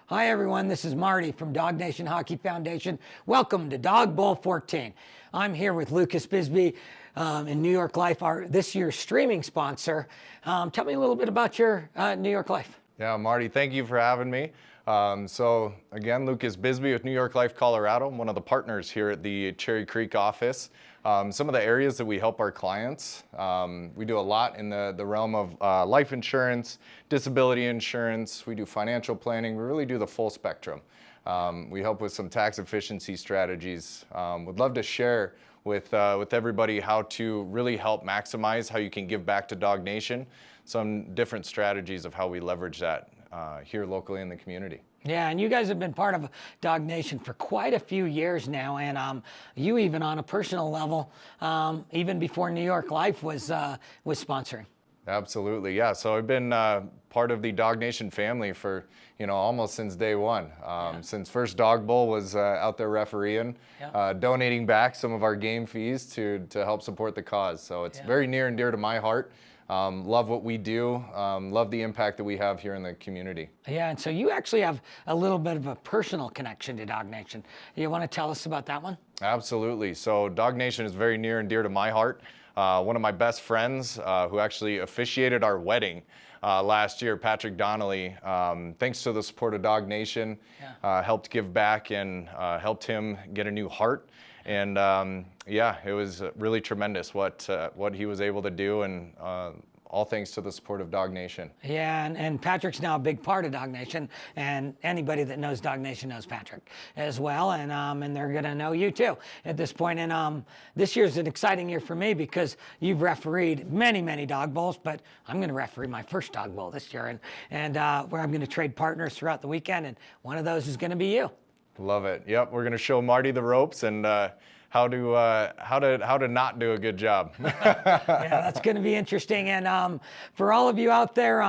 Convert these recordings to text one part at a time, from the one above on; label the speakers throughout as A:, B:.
A: Hi everyone, this is Marty from Dawg Nation Hockey Foundation. Welcome to Dog Bowl 14. I'm here with Lucas Bisbee in New York Life, this year's streaming sponsor. Tell me a little bit about your New York Life.
B: Yeah, Marty, thank you for having me. So again, Lucas Bisbee with New York Life, Colorado. I'm one of the partners here at the Cherry Creek office. Some of the areas that we help our clients, we do a lot in the realm of life insurance, disability insurance, we do financial planning, we really do the full spectrum. We help with some tax efficiency strategies. Would love to share with everybody how to really help maximize how you can give back to Dawg Nation, some different strategies of how we leverage that here locally in the community.
A: Yeah, and you guys have been part of Dawg Nation for quite a few years now, and you even on a personal level, even before New York Life was sponsoring.
B: Absolutely, yeah. So I've been part of the Dawg Nation family for almost since day one. Since first Dog Bowl was out there refereeing, donating back some of our game fees to help support the cause. So it's very near and dear to my heart. Love what we do, love the impact that we have here in the community.
A: Yeah, and so you actually have a little bit of a personal connection to Dawg Nation. You want to tell us about that one?
B: Absolutely. So Dawg Nation is very near and dear to my heart. One of my best friends who actually officiated our wedding last year, Patrick Donnelly, thanks to the support of Dawg Nation, helped give back and helped him get a new heart. And yeah, it was really tremendous what he was able to do, and all thanks to the support of Dawg Nation.
A: Yeah, and Patrick's now a big part of Dawg Nation, and anybody that knows Dawg Nation knows Patrick as well, and they're gonna know you too at this point. And this year's an exciting year for me because you've refereed many Dog Bowls, but I'm gonna referee my first Dog Bowl this year, and where I'm gonna trade partners throughout the weekend, and one of those is gonna be you.
B: Love it. Yep, we're gonna show Marty the ropes and how to not do a good job.
A: Yeah, that's going to be interesting. And for all of you out there,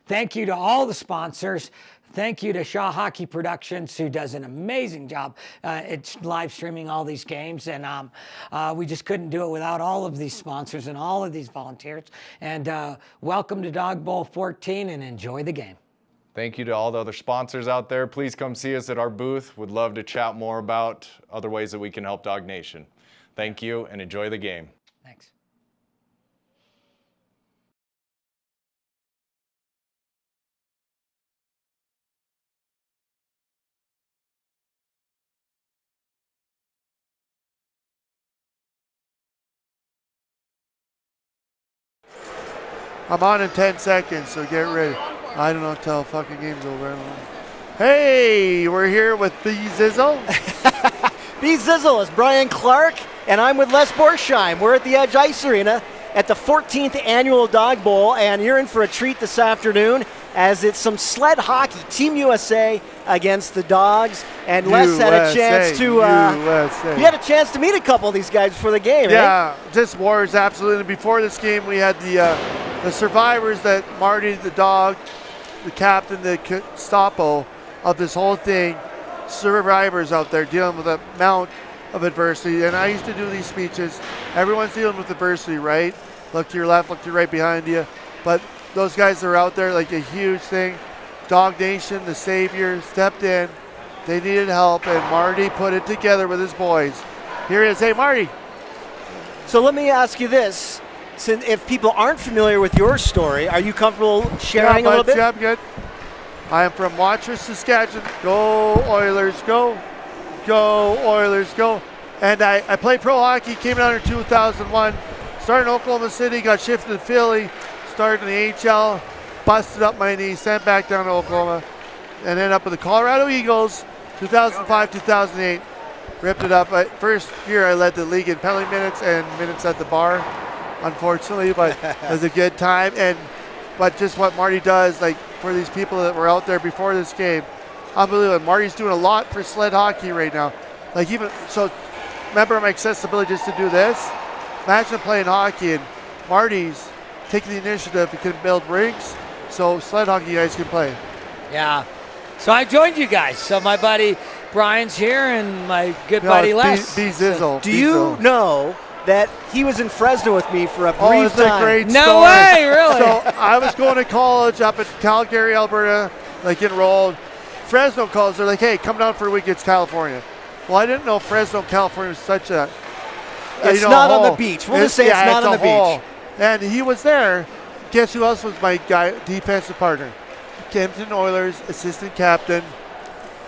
A: thank you to all the sponsors. Thank you to Shaw Hockey Productions, who does an amazing job. It's live streaming all these games, and we just couldn't do it without all of these sponsors and all of these volunteers. And welcome to Dog Bowl 14, and enjoy the game.
B: Thank you to all the other sponsors out there. Please come see us at our booth. Would love to chat more about other ways that we can help Dawg Nation. Thank you and enjoy the game.
A: Thanks.
C: I'm on in 10 seconds, so get ready. I don't know until fucking game's over. Hey, we're here with B Zizzle.
D: B Zizzle is Brian Clark, and I'm with Les Borsheim. We're at the Edge Ice Arena at the 14th annual Dog Bowl, and you're in for a treat this afternoon as it's some sled hockey. Team USA against the Dogs, and Les had a chance to you had a chance to meet a couple of these guys before the game.
C: Yeah, this war is absolutely. Before this game, we had the survivors that Marty, the dog, the captain, the Gestapo of this whole thing, survivors out there dealing with a amount of adversity. And I used to do these speeches. Everyone's dealing with adversity, right? Look to your left, look to your right behind you. But those guys that are out there, like a huge thing. Dawg Nation, the savior, stepped in. They needed help, and Marty put it together with his boys. Here he is. Hey, Marty.
D: So let me ask you this. So if people aren't familiar with your story, are you comfortable sharing a little bit?
C: Yeah, I'm good. I am from Watrous, Saskatchewan. Go Oilers, go. Go Oilers, go. And I played pro hockey, came down in 2001. Started in Oklahoma City, got shifted to Philly, started in the AHL, busted up my knee, sent back down to Oklahoma, and ended up with the Colorado Eagles, 2005, 2008. Ripped it up. First year I led the league in penalty minutes and minutes at the bar, unfortunately, but it was a good time. But just what Marty does, like for these people that were out there before this game, unbelievable. Marty's doing a lot for sled hockey right now. Like even so, remember my accessibility just to do this. Imagine playing hockey and Marty's taking the initiative. He can build rinks, so sled hockey guys can play.
E: Yeah. So I joined you guys. So my buddy Brian's here and my good buddy Les.
C: B Zizzle.
D: Do you know that he was in Fresno with me for a brief
C: time? Oh, it's a great story.
E: No way, really?
C: So I was going to college up in Calgary, Alberta, like enrolled. Fresno calls. They're like, hey, come down for a week. It's California. Well, I didn't know Fresno, California was such a
D: It's not on the beach. We'll just say it's not on the beach.
C: And he was there. Guess who else was my guy, defensive partner? Kempton Oilers assistant captain.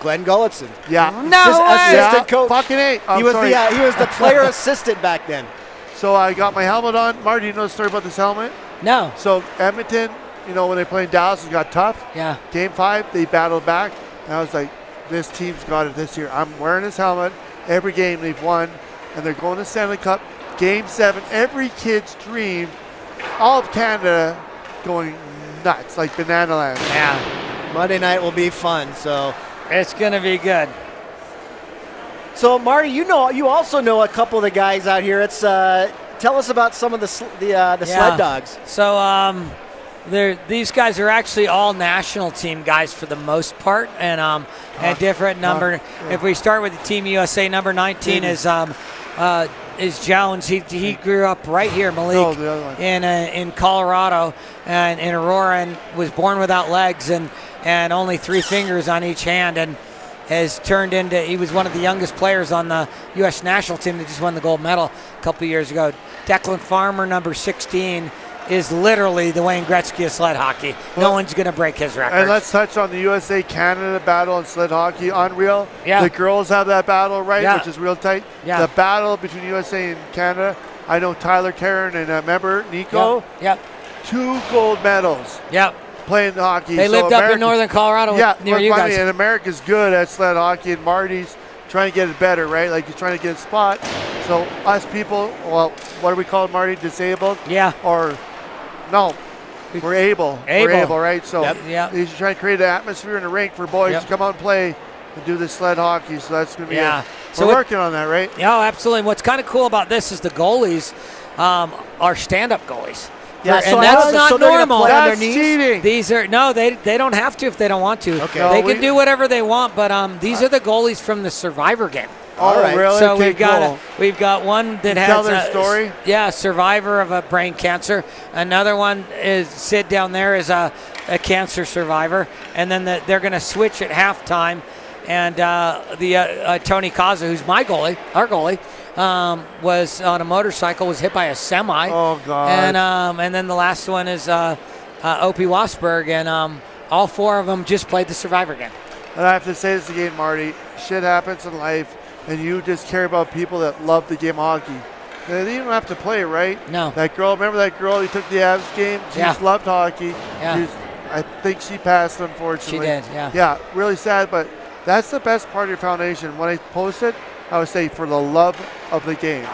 D: Glenn Gulletson.
C: Yeah.
D: Assistant coach.
C: Fucking A.
D: He was the player assistant back then.
C: So I got my helmet on. Marty, you know the story about this helmet?
E: No.
C: So Edmonton, when they played Dallas, it got tough.
E: Yeah.
C: Game 5, they battled back. And I was like, this team's got it this year. I'm wearing this helmet. Every game they've won. And they're going to Stanley Cup. Game 7, every kid's dream. All of Canada going nuts, like Banana Land.
E: Yeah.
D: Monday night will be fun. So
E: It's going to be good.
D: So Marty, you also know a couple of the guys out here. It's tell us about some of the Sled Dogs.
E: So these guys are actually all national team guys for the most part, and a different number. If we start with the Team USA, number 19 is Jones. He grew up right here, Malik, in Colorado and in Aurora, and was born without legs and only 3 fingers on each hand, and has turned into, he was one of the youngest players on the U.S. national team that just won the gold medal a couple of years ago. Declan Farmer, number 16, is literally the Wayne Gretzky of sled hockey. No one's going to break his record.
C: And let's touch on the USA-Canada battle in sled hockey. Unreal.
E: Yeah.
C: The girls have that battle, right,
E: Yeah.
C: which is real tight.
E: Yeah.
C: The battle between USA and Canada. I know Tyler, Karen, and remember Nico?
E: Yep.
C: 2 gold medals.
E: Yep.
C: Playing hockey.
E: They lived up in northern Colorado near you guys.
C: And America's good at sled hockey, and Marty's trying to get it better, right? Like he's trying to get a spot. So us people, well, what do we call it, Marty? Disabled?
E: Yeah.
C: Or no, we're able. We're able, right? So he's trying to create an atmosphere in the rink for boys to come out and play and do this sled hockey. So that's going to be we're working on that, right?
E: Yeah, absolutely. And what's kind of cool about this is the goalies are stand-up goalies.
D: Yeah,
E: and that's not normal.
C: That's cheating.
E: These are they don't have to if they don't want to.
D: Okay.
E: They can do whatever they want, but these are the goalies from the Survivor game.
C: All right. Really?
E: So
C: Okay,
E: we've got one that has
C: tell their story.
E: Yeah, survivor of a brain cancer. Another one is Sid down there is a cancer survivor, and then they're going to switch at halftime. And Tony Kaza, who's my goalie, our goalie, was on a motorcycle, was hit by a semi.
C: Oh God!
E: And then the last one is Opie Wasberg, and all 4 of them just played the Survivor game.
C: And I have to say this again, Marty. Shit happens in life, and you just care about people that love the game of hockey. They don't have to play, right?
E: No.
C: That girl, remember that girl who took the Avs game? She just loved hockey.
E: Yeah.
C: I think she passed, unfortunately.
E: She did, yeah.
C: Yeah, really sad, but that's the best part of your foundation. When I post it, I would say for the love of the game.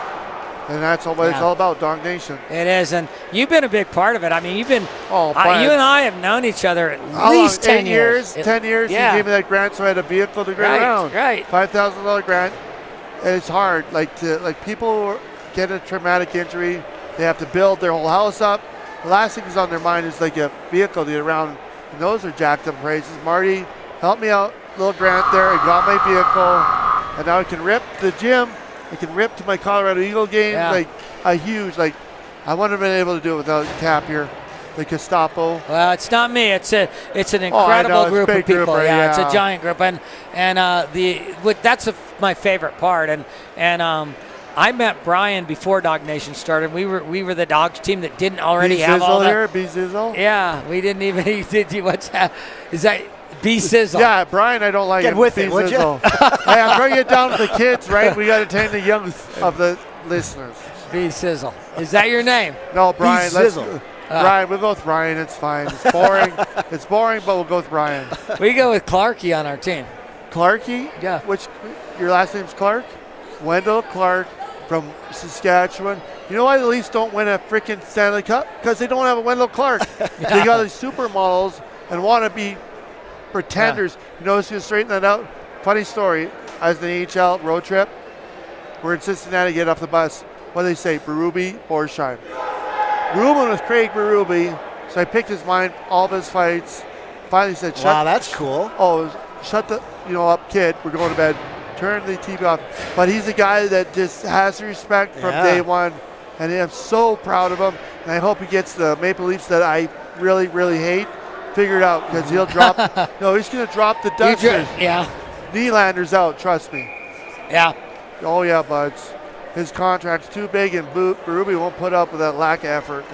C: And that's all what it's all about, Dawg Nation.
E: It is, and you've been a big part of it. I mean, you've been, you and I have known each other at least 10 years.
C: 10 years.
E: Yeah.
C: He gave me that grant so I had a vehicle to go around.
E: Right.
C: $5,000 grant. And it's hard. People get a traumatic injury. They have to build their whole house up. The last thing that's on their mind is like a vehicle to get around. And those are jacked up prices. Marty, help me out. Little grant there. I got my vehicle. And now I can rip the gym. I can rip to my Colorado Eagle game. I wouldn't have been able to do it without Cap here. The Gestapo.
E: Well, it's not me. It's an incredible group of people. It's a giant group, and that's my favorite part. And I met Brian before Dawg Nation started. We were the Dogs team that didn't already have all that.
C: B-Sizzle?
E: Yeah, we didn't even. What's that? Is that B-Sizzle?
C: Yeah, Brian, I don't like
D: Get
C: him.
D: with it, would you?
C: Hey, I'm bringing it down to the kids, right? We got to tame the youth of the listeners.
E: B-Sizzle. Is that your name?
C: No, Brian.
D: B-Sizzle.
C: Brian, we'll go with Brian. It's fine. It's boring. It's boring, but we'll go with Brian.
E: We go with Clarkie on our team.
C: Clarkie?
E: Yeah.
C: Your last name's Clark? Wendell Clark from Saskatchewan. You know why the Leafs don't win a freaking Stanley Cup? Because they don't have a Wendell Clark. They got these supermodels and want to be pretenders. You know who's going to straighten that out? Funny story. I was in the AHL road trip. We're in Cincinnati, get off the bus. What do they say? Berube, Borsheim. Ruben with Craig Berube. So I picked his mind, all of his fights. Finally said,
D: wow, that's cool.
C: Shut the up, kid. We're going to bed. Turn the TV off. But he's a guy that just has respect from day one. And I'm so proud of him. And I hope he gets the Maple Leafs that I really, really hate. figure it out because he'll drop. No, he's going to drop the dusters.
A: Yeah.
C: Nylander's out, trust me.
A: Yeah.
C: Oh, yeah, buds. His contract's too big, and Berube won't put up with that lack of effort.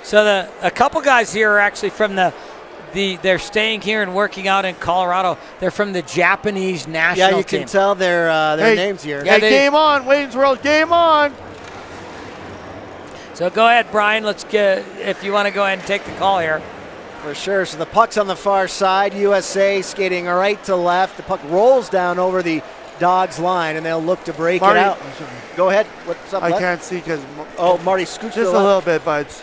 E: So a couple guys here are actually from they're staying here and working out in Colorado. They're from the Japanese national team.
D: Yeah, you can tell their names here.
C: Hey, game on, Wayne's World, game on.
E: So go ahead, Brian. Let's get, if you want to go ahead and take the call here.
D: For sure. So the puck's on the far side. USA skating right to left. The puck rolls down over the Dawg's line, and they'll look to break
C: Marty,
D: it out. Go ahead. What's up,
C: I
D: Les?
C: can't see because.
D: Oh, Marty, scoot
C: just a little bit, buds.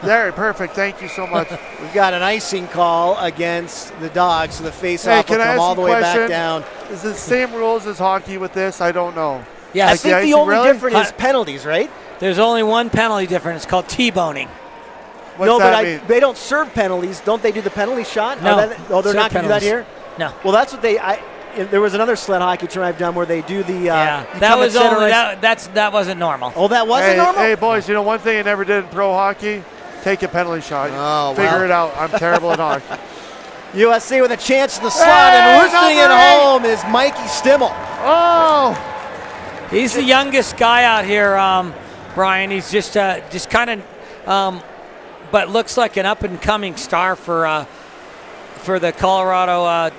C: There, perfect. Thank you so much.
D: We've got an icing call against the Dogs, so the face-off will come all the way back down.
C: Is it the same rules as hockey with this? I don't know.
E: Yeah,
D: I think the only difference is penalties, right?
E: There's only one penalty difference. It's called T-boning.
C: What's that mean?
D: They don't serve penalties. Don't they do the penalty shot?
E: No.
D: They're not going to do that here?
E: No.
D: Well, that's what there was another sled hockey tour I've done where they do the.
E: That wasn't normal.
D: Oh, that wasn't normal?
C: Hey, boys, you know one thing I never did in pro hockey? Take a penalty shot.
D: Oh,
C: Figure it out. I'm terrible at hockey.
D: USA with a chance in the slot, and roosting it home is Mikey Stimmel.
C: Oh!
E: He's the youngest guy out here, Brian. He's just kind of, but looks like an up-and-coming star for the Colorado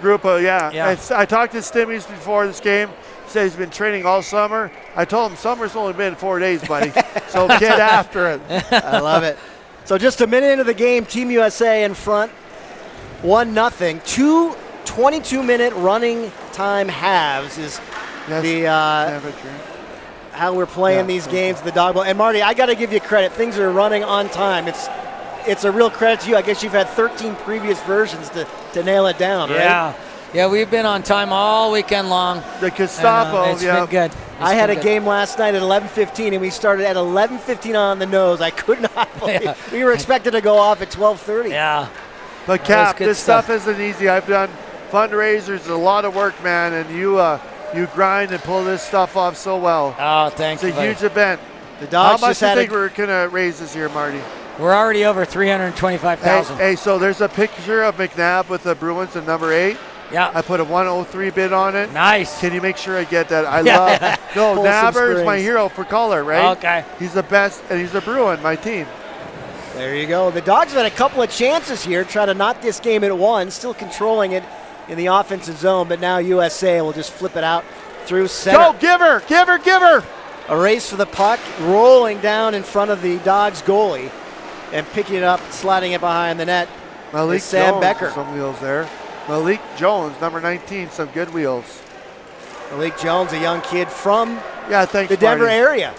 C: group of, yeah. I talked to Stimmies before this game. He said he's been training all summer. I told him summer's only been 4 days, buddy. So get after it.
D: I love it. So just a minute into the game, Team USA in front, 1-0. 2 22-minute running time halves is how we're playing these games, the dog bowl. And Marty, I got to give you credit. Things are running on time. It's a real credit to you. I guess you've had 13 previous versions to nail it down, right?
E: Yeah, we've been on time all weekend long.
C: The Gestapo,
E: it's been good.
D: I had a game last night at 11:15, and we started at 11:15 on the nose. I could not believe we were expected to go off at 12:30.
E: Yeah.
C: But Cap, this stuff isn't easy. I've done fundraisers, a lot of work, man, and you grind and pull this stuff off so well.
E: Oh, thanks.
C: It's a huge event.
D: The Dogs
C: How much do you think we're gonna raise this year, Marty?
E: We're already over 325,000.
C: Hey, so there's a picture of McNabb with the Bruins in number 8.
E: Yeah.
C: I put a 103 bid on it.
E: Nice.
C: Can you make sure I get that? I love. No, Nabber is my hero for color, right?
E: Okay.
C: He's the best, and he's a Bruin, my team.
D: There you go. The Dogs had a couple of chances here, try to knock this game at one, still controlling it in the offensive zone, but now USA will just flip it out through center.
C: Go, give her!
D: A race for the puck, rolling down in front of the Dogs goalie, and picking it up, sliding it behind the net.
C: Malik
D: Sam
C: Jones,
D: Becker.
C: some wheels there. Malik Jones, number 19, some good wheels.
D: Malik Jones, a young kid from
C: the
D: Denver
C: Marty.
D: area,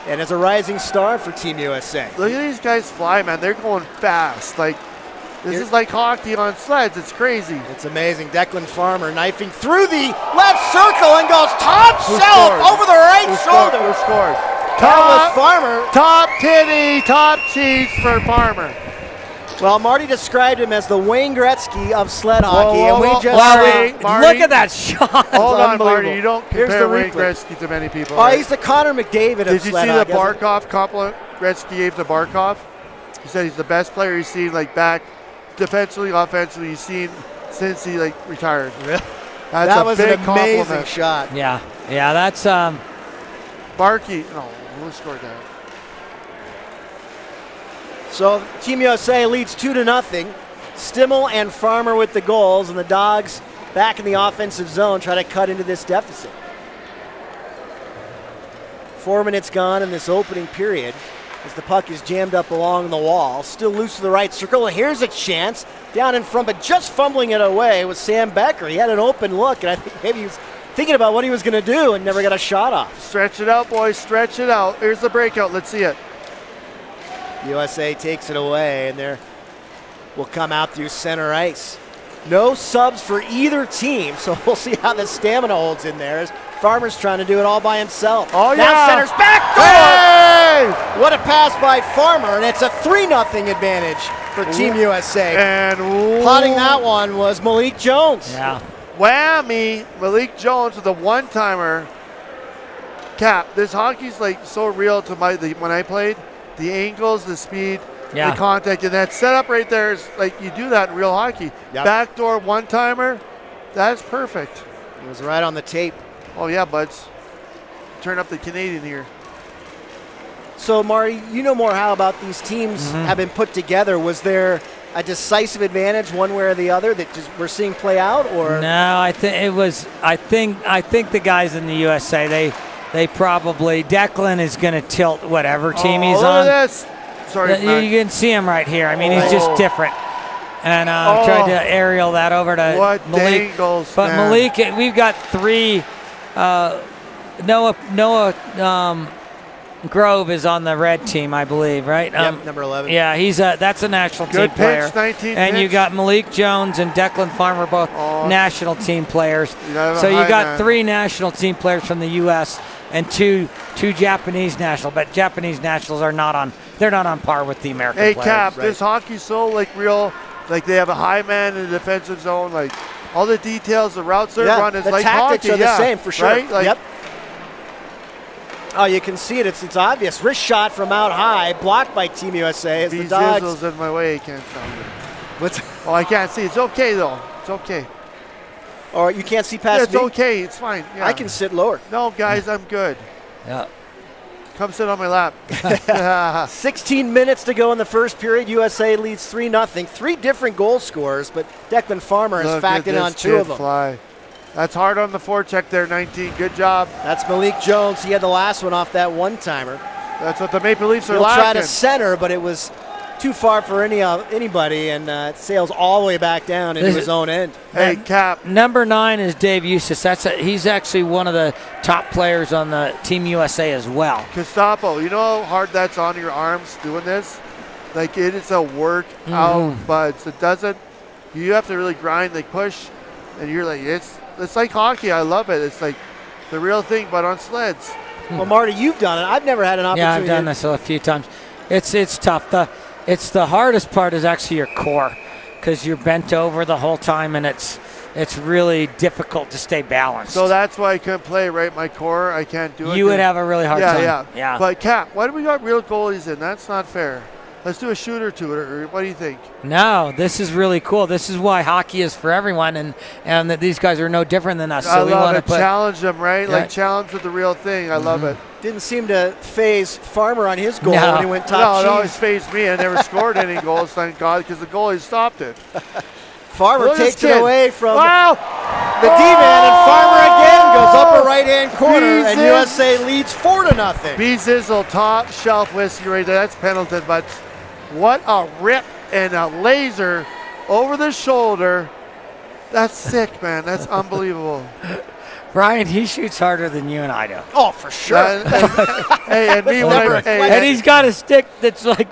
D: and is a rising star for Team USA.
C: Look at these guys fly, man. They're going fast. This is like hockey on sleds. It's crazy.
D: It's amazing. Declan Farmer knifing through the left circle and goes top shelf over the right shoulder.
C: Who scored?
D: That was Farmer.
C: Top titty, top cheese for Farmer.
D: Well, Marty described him as the Wayne Gretzky of sled hockey,
C: whoa,
D: and we
C: whoa,
D: just
C: Marty.
E: Look at that shot.
C: Hold on, Marty. You don't
D: Here's
C: compare
D: the
C: Wayne
D: replay.
C: Gretzky to many people.
D: Oh,
C: right?
D: he's the Connor McDavid of
C: Did you see
D: sled
C: the
D: hockey.
C: Barkov compliment Gretzky gave to Barkov? He said he's the best player he's seen, back defensively, offensively, he's seen since he retired.
D: Really?
C: That's
D: that
C: a
D: was
C: big
D: an amazing
C: compliment.
D: shot.
E: Yeah, that's
C: Barkey. No, who scored that?
D: So Team USA leads 2-0. Stimmel and Farmer with the goals, and the Dogs back in the offensive zone try to cut into this deficit. 4 minutes gone in this opening period as the puck is jammed up along the wall. Still loose to the right circle, and here's a chance down in front, but just fumbling it away was Sam Becker. He had an open look, and I think maybe he was thinking about what he was going to do and never got a shot off.
C: Stretch it out, boys. Stretch it out. Here's the breakout. Let's see it.
D: USA takes it away, and there will come out through center ice. No subs for either team, so we'll see how the stamina holds in there as Farmer's trying to do it all by himself.
C: Oh,
D: now
C: yeah.
D: center's back door!
C: Hey!
D: What a pass by Farmer, and it's a 3-0 advantage for Team USA.
C: And
D: Plotting that one was Malik Jones.
E: yeah.
C: Whammy. Malik Jones with a one-timer. Cap, this hockey's so real to when I played. The angles, the speed.
E: Yeah.
C: the contact, and that setup right there is like you do that in real hockey.
D: Yep.
C: Backdoor one-timer, that's perfect.
D: It was right on the tape.
C: Oh yeah, buds. Turn up the Canadian here.
D: So, Marty, you know more how about these teams have been put together. Was there a decisive advantage one way or the other that just we're seeing play out, or
E: No, I think it was. I think the guys in the USA they probably Declan is going to tilt whatever team he's
C: look
E: on.
C: at this. Sorry,
E: You can see him right here. I mean, he's just different. And tried to aerial that over to
C: What
E: Malik.
C: dangles,
E: But
C: man.
E: Malik, we've got 3. Noah Grove is on the red team, I believe, right?
D: Yep, number 11.
E: Yeah, that's a national
C: Good
E: team player.
C: pitch, 19
E: and you
C: pitch.
E: got Malik Jones and Declan Farmer, both national team players.
C: You gotta have a
E: So you
C: high
E: got
C: man.
E: 3 national team players from the U.S. and two Japanese national, but Japanese nationals are not on. They're not on par with the American
C: Hey,
E: players.
C: Cap, this hockey's so like real. Like they have a high man in the defensive zone. Like all the details, the routes they're
D: Yeah,
C: running, it's
D: the
C: like
D: tactics
C: hockey.
D: are the
C: yeah,
D: same for sure.
C: Right? Like,
D: Yep. Oh, you can see it. It's obvious. Wrist shot from out high, blocked by Team USA. As the Dogs.
C: Zizzle's in my way. I can't tell you.
D: What's,
C: Oh, I can't see. It's okay though. It's okay.
D: or you can't see
C: Yeah,
D: past
C: it's
D: me.
C: okay. It's fine. Yeah.
D: I can sit lower.
C: No, guys, I'm good.
E: Yeah.
C: Come sit on my lap.
D: 16 minutes to go in the first period. USA leads 3-0. 3 different goal scorers, but Declan Farmer has
C: Look at
D: factored on
C: this
D: 2
C: kid
D: of them.
C: fly. That's hard on the forecheck there, 19. Good job.
D: That's Malik Jones. He had the last one off that one-timer.
C: That's what the Maple Leafs are
D: He'll try
C: lacking.
D: to center, but it was too far for anybody, and it sails all the way back down into his own end.
C: Hey, Cap.
E: Number 9 is Dave Eustace. He's actually one of the top players on the Team USA as well.
C: Gestapo, you know how hard that's on your arms doing this? Like it is a work out, but it doesn't. You have to really grind, like push, and you're like it's like hockey. I love it. It's like the real thing, but on sleds.
D: Well, Marty, you've done it. I've never had an
E: Yeah,
D: opportunity.
E: I've done this a few times. It's tough. The hardest part is actually your core, because you're bent over the whole time, and it's really difficult to stay balanced.
C: So that's why I couldn't play. Right, my core, I can't do it.
E: You would have a really hard time.
C: Yeah. But Cap, why do we got real goalies in? That's not fair. Let's do a shooter to it, or what do you think?
E: No, this is really cool. This is why hockey is for everyone, and that these guys are no different than us. So
C: I
E: we
C: love
E: want to
C: it.
E: put
C: Challenge them, right?
E: Yeah.
C: Like challenge with the real thing. I love it.
D: Didn't seem to phase Farmer on his goal
E: No.
D: when he went
C: No,
D: top
C: it always
D: cheese.
C: phased me. I never scored any goals, thank God, because the goalie stopped it.
D: Farmer
C: Look at this
D: takes it
C: kid.
D: away from
C: Wow!
D: the D-man, and Farmer again goes upper right-hand corner, and
C: Jesus.
D: USA leads 4-0.
C: B Zizzle, top shelf whiskey right there. That's Pendleton, but what a rip and a laser over the shoulder. That's sick, man. That's unbelievable.
E: Brian, he shoots harder than you and I do.
D: Oh, for sure.
C: Hey, and me when
D: Never
C: I,
D: a
C: hey,
D: question.
E: And he's got a stick that's like,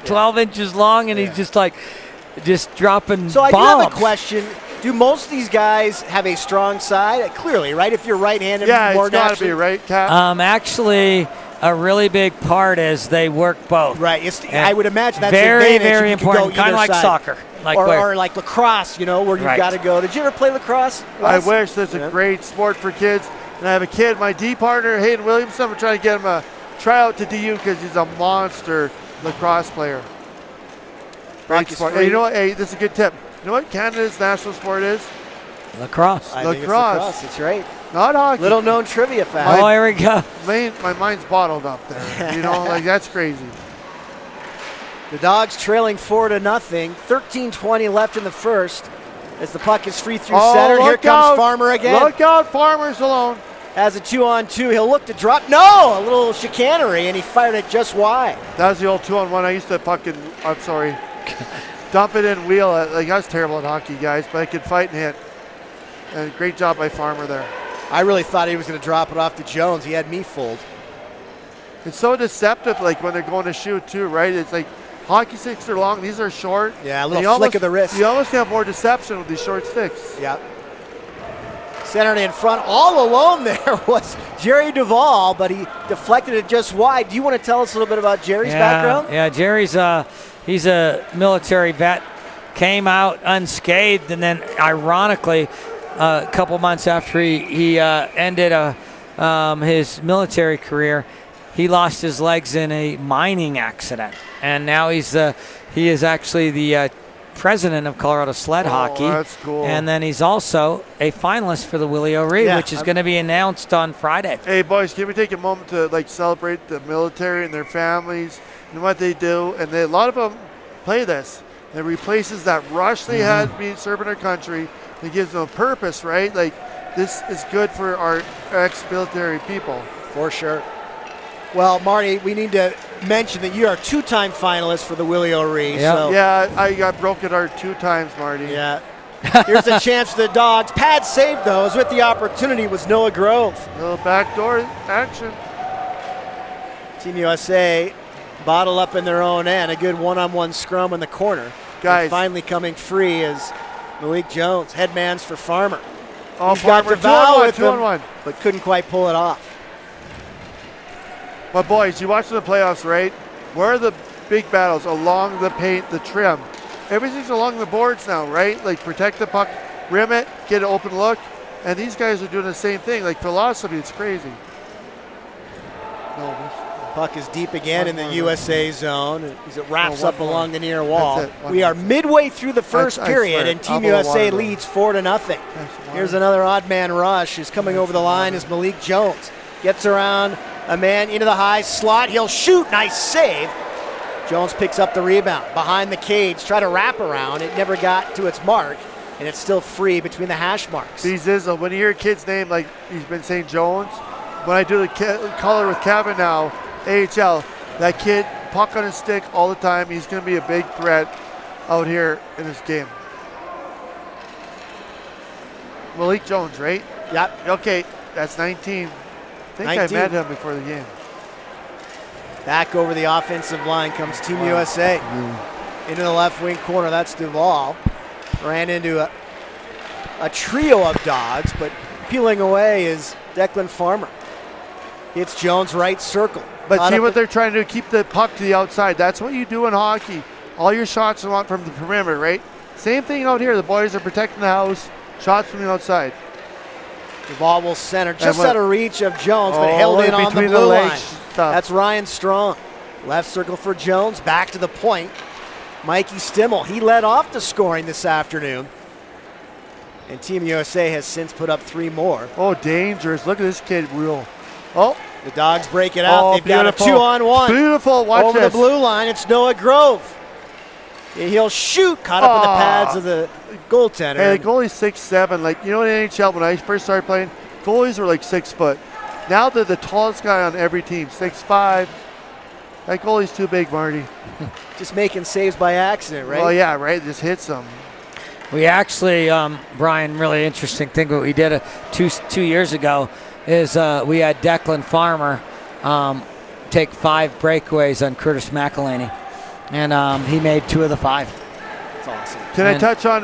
E: 12 inches long, and he's just dropping
D: So I do
E: bombs.
D: have a question. Do most of these guys have a strong side? Clearly, right? If you're right-handed,
C: yeah,
D: more
C: it's got to
D: naturally.
C: be, right, Cap?
E: Actually, a really big part is they work both.
D: Right.
E: And
D: I would imagine that's
E: very,
D: an advantage
E: very
D: if you could go
E: important. Kind
D: either
E: of like
D: side.
E: soccer,
D: or like lacrosse, where you've
E: Right.
D: got to go. Did you ever play lacrosse?
C: I
D: Wes?
C: wish. That's a great sport for kids. And I have a kid, my D partner, Hayden Williamson. I'm trying to get him a tryout to DU because he's a monster lacrosse player. Great
D: Hockey's
C: sport.
D: free.
C: Hey, you know what? Hey, this is a good tip. You know what Canada's national sport is?
E: Lacrosse.
D: I think it's
C: Lacrosse.
D: lacrosse. That's right.
C: Not hockey.
D: Little known trivia fact.
E: Oh, here we go.
C: My mind's bottled up there. Like that's crazy.
D: The Dogs trailing 4-0. 13:20 left in the first. As the puck is free through center, here
C: look
D: comes
C: out.
D: Farmer again.
C: Look out, Farmer's alone.
D: Has a 2-on-2. He'll look to drop. No, a little chicanery, and he fired it just wide.
C: That was the old 2-on-1. I used to dump it in, wheel it. Like I was terrible at hockey, guys, but I could fight and hit. And great job by Farmer there.
D: I really thought he was going to drop it off to Jones. He had me fooled.
C: It's so deceptive, like when they're going to shoot too, right? It's like hockey sticks are long; these are short.
D: Yeah, a
C: And
D: little
C: you
D: flick
C: almost-
D: of the wrist.
C: You almost have more deception with these short sticks.
D: Yeah. Centered in front, all alone there was Jerry Duvall, but he deflected it just wide. Do you want to tell us a little bit about Jerry's background?
E: Yeah, Jerry's he's a military vet, came out unscathed, and then ironically, a couple months after he ended his military career, he lost his legs in a mining accident, and now he is actually the president of Colorado Sled Hockey.
C: That's cool.
E: And then he's also a finalist for the Willie O'Ree, which is going to be announced on Friday.
C: Hey, boys, can we take a moment to celebrate the military and their families and what they do? And a lot of them play this. It replaces that rush they had being serving our country. It gives them a purpose, right? Like, this is good for our ex-military people.
D: For sure. Well, Marty, we need to mention that you are a 2-time finalist for the Willie O'Ree.
E: Yep.
D: So,
C: Yeah, I got broken heart 2 times, Marty.
D: yeah. Here's a chance for the Dogs. Pad save, though, is with the opportunity was Noah Grove.
C: Little backdoor action.
D: Team USA bottle up in their own end. A good one-on-one scrum in the corner.
C: Guys.
D: And finally coming free is Malik Jones. Headmans for Farmer.
C: Oh,
D: He's got
C: Farmer,
D: Duval
C: 2-on-1,
D: with him,
C: 2-on-1.
D: but couldn't quite pull it off.
C: But boys, you watch the playoffs, right? Where are the big battles? Along the paint, the trim. Everything's along the boards now, right? Like, protect the puck, rim it, get an open look. And these guys are doing the same thing. Like, philosophy, it's crazy. No,
D: Puck is deep again in the USA zone as it wraps
C: one
D: up
C: more.
D: along the near wall.
C: That's it, one
D: We
C: more.
D: are midway through the first
C: I
D: period,
C: swear,
D: and Team
C: I'll go
D: USA
C: water.
D: leads 4-0. Here's another odd man rush. Is coming over the line is Malik Jones. Gets around a man into the high slot. He'll shoot. Nice save. Jones picks up the rebound behind the cage. Try to wrap around. It never got to its mark, and it's still free between the hash marks.
C: See, Zizzle, when you hear a kid's name, like he's been saying Jones, when I do the color with Kevin now, AHL, that kid, puck on his stick all the time. He's going to be a big threat out here in this game. Malik Jones, right?
D: Yep.
C: Okay, that's 19. I think
D: 19.
C: I met him before the game.
D: Back over the offensive line comes Team USA. Into the left wing corner, that's Duval. Ran into a trio of Dogs, but peeling away is Declan Farmer. Hits Jones right circle.
C: But
D: Caught
C: see
D: up
C: what they're trying to do, keep the puck to the outside. That's what you do in hockey. All your shots are want from the perimeter, right? Same thing out here. The boys are protecting the house. Shots from the outside.
D: Duval will center just
C: what-
D: out of reach of Jones, but
C: Oh,
D: held
C: look
D: in on the
C: between
D: blue
C: the
D: line.
C: legs stuff.
D: That's Ryan Strong. Left circle for Jones, back to the point. Mikey Stimmel, he led off the scoring this afternoon. And Team USA has since put up 3 more.
C: Oh, dangerous. Look at this kid reel. Oh,
D: The Dogs break it out.
C: oh,
D: They've got a
C: beautiful.
D: 2-on-1.
C: Beautiful. Watch
D: Over
C: this.
D: the blue line, it's Noah Grove. He'll shoot, caught up in the pads of the goaltender.
C: Hey, the goalie's 6'7". Like, you know, in the NHL, when I first started playing, goalies were like 6 foot. Now they're the tallest guy on every team, 6'5". That goalie's too big, Marty.
D: Just making saves by accident, right?
C: Oh, yeah, right. Just hits them.
E: We actually, Brian, really interesting thing what we did 2 years ago is we had Declan Farmer take 5 breakaways on Curtis McElhaney, and he made 2 of the 5.
D: That's awesome.
C: Can I touch on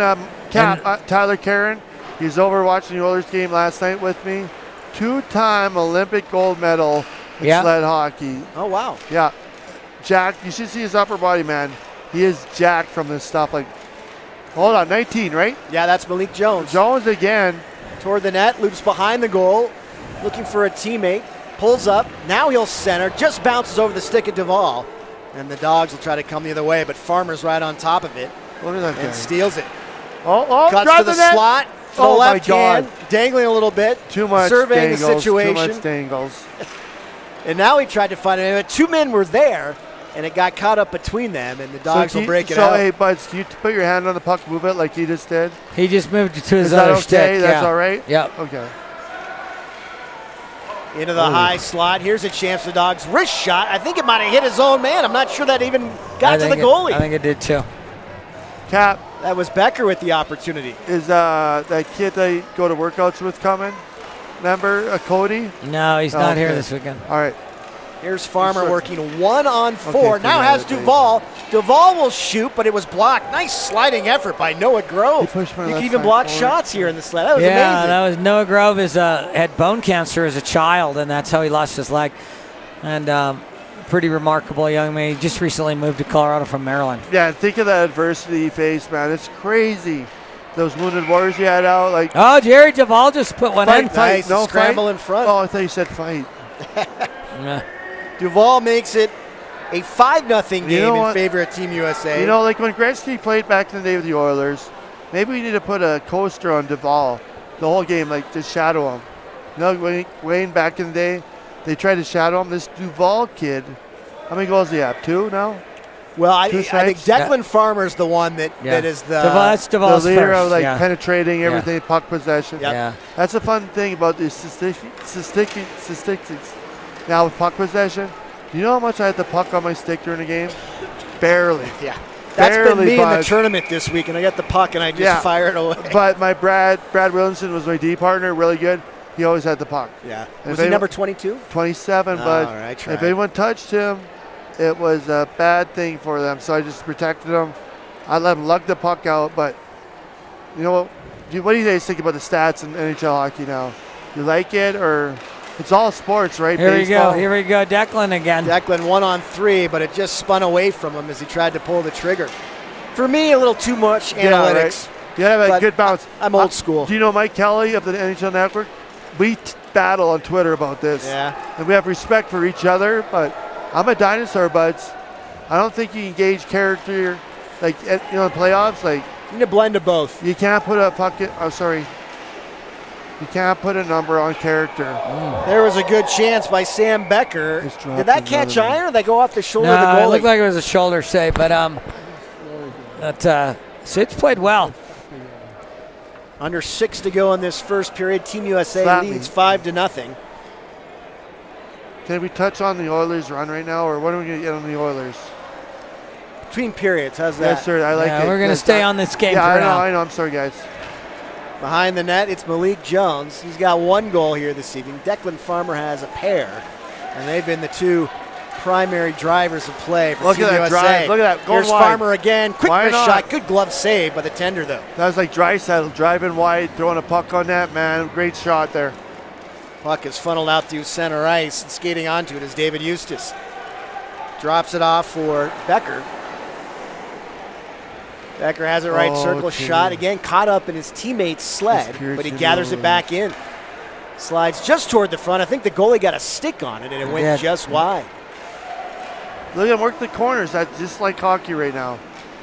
C: Tyler Caron? He's over watching the Oilers game last night with me. 2-time Olympic gold medal in sled hockey.
D: Oh, wow.
C: Yeah. Jack, you should see his upper body, man. He is jacked from this stuff. Like, hold on, 19, right?
D: Yeah, that's Malik Jones.
C: Jones again.
D: Toward the net, loops behind the goal, looking for a teammate, pulls up. Now he'll center, just bounces over the stick of Duval. And the Dogs will try to come the other way, but Farmer's right on top of it
C: Look at that guy.
D: and steals it.
C: Oh,
D: Cuts
C: grab
D: to the
C: net.
D: slot, to the
C: Oh, my
D: left
C: God.
D: hand, dangling a little bit,
C: Too much
D: surveying
C: dangles,
D: the situation.
C: Too much dangles.
D: And now he tried to find it. 2 men were there, and it got caught up between them, and the Dogs will break it out.
C: Hey, Buds, can you put your hand on the puck, move it like he just did?
E: He just moved it to his
C: Is that
E: other
C: okay?
E: stick.
C: That's
E: yeah.
C: all right?
E: Yep.
C: Okay.
D: Into the high slot. Here's a chance for the Dogs. Wrist shot. I think it might have hit his own man. I'm not sure that even got to the goalie.
E: I think it did too.
C: Cap,
D: That was Becker with the opportunity.
C: is that kid I go to workouts with coming? Remember, Cody?
E: No, he's not here
C: Okay.
E: this weekend.
C: All right.
D: Here's Farmer
C: Sure.
D: working 1-on-4.
C: Okay,
D: Now
C: forget
D: has
C: it,
D: Duval. Duval will shoot, but it was blocked. Nice sliding effort by Noah Grove.
C: He pushed my
D: You
C: left
D: can even
C: side
D: block
C: forward.
D: shots here in the sled. That was
E: Yeah,
D: amazing.
E: that was Noah Grove. Had bone cancer as a child, and that's how he lost his leg. And pretty remarkable young man. He just recently moved to Colorado from Maryland.
C: Yeah, think of that adversity he faced, man. It's crazy. Those wounded warriors you had out, like
E: Oh, Jerry Duval just put one in.
D: Nice,
C: no
D: scramble
C: fight?
D: in front.
C: Oh, I thought you said fight.
E: Yeah.
D: Duval makes it a 5-0 game
C: know
D: in
C: what?
D: favor of Team USA.
C: You know, like when Gretzky played back in the day with the Oilers, maybe we need to put a coaster on Duval the whole game, like just shadow him. You know, Wayne back in the day, they tried to shadow him. This Duval kid, how many goals do you have? 2 now?
D: Well, I think
C: stripes?
D: Declan Farmer's the one that is
E: That's
C: The
E: Duval's
C: leader
E: first.
C: of like
E: yeah.
C: penetrating everything, puck possession.
D: Yep.
E: Yeah.
C: That's a fun thing about the statistics now with puck possession. Do you know how much I had the puck on my stick during the game? Barely.
D: Yeah. That's been
C: Barely
D: me in the
C: budged.
D: tournament this week, and I got the puck and I just fire it away.
C: But my Brad Williamson was my D partner, really good. He always had the puck.
D: Yeah.
C: And
D: Was
C: if
D: he
C: anyone-
D: number 22?
C: 27,
D: Oh,
C: but
D: all right, try
C: if
D: it.
C: anyone touched him, it was a bad thing for them. So I just protected him. I let him lug the puck out, but you know what do you guys think about the stats in NHL hockey now? You like it, or it's all sports, right?
E: Here
C: Baseball.
E: we go. Declan again.
D: Declan 1-on-3, but it just spun away from him as he tried to pull the trigger. For me, a little too much analytics.
C: Right. You have a
D: but
C: good bounce.
D: I'm old school.
C: Do you know Mike Kelly of the NHL Network? We battle on Twitter about this.
D: Yeah.
C: And we have respect for each other, but I'm a dinosaur, buds. I don't think you can gauge character, like, in playoffs. Like,
D: You need to blend of both.
C: you can't put a you can't put a number on character.
D: There was a good chance by Sam Becker.
C: Just dropped
D: Did that catch
C: another one.
D: iron, or did they go off the shoulder of the
E: No, it
D: goalie?
E: looked like it was a shoulder save, but Sid's played well.
D: Under 6 to go in this first period. Team USA
C: Slap me.
D: leads 5-0.
C: Can we touch on the Oilers' run right now, or what are we going to get on the Oilers?
D: Between periods, how's that?
C: Yes, sir. I like
E: Yeah,
C: it.
E: we're going to
C: Yes,
E: stay on this game
C: Yeah,
E: for now.
C: I know. I'm sorry, guys.
D: Behind the net, it's Malik Jones. He's got 1 goal here this evening. Declan Farmer has a pair, and they've been the 2 primary drivers of play for
C: Look
D: Team
C: at that
D: USA.
C: drive. Look at that. Going
D: Here's
C: wide.
D: Farmer again. Quick
C: Why
D: wrist
C: not?
D: shot. Good glove save by the tender, though.
C: That was like Draisaitl driving wide, throwing a puck on that, man. Great shot there.
D: Puck is funneled out to center ice, and skating onto it is David Eustace. Drops it off for Becker. Becker has it right, circle
C: Okay.
D: shot. Again, caught up in his teammate's sled,
C: This
D: but he
C: Pearson
D: gathers it
C: move.
D: back in. Slides just toward the front. I think the goalie got a stick on it, and it went
E: Yeah.
D: just wide.
C: Look at him work the corners. That's just like hockey right now.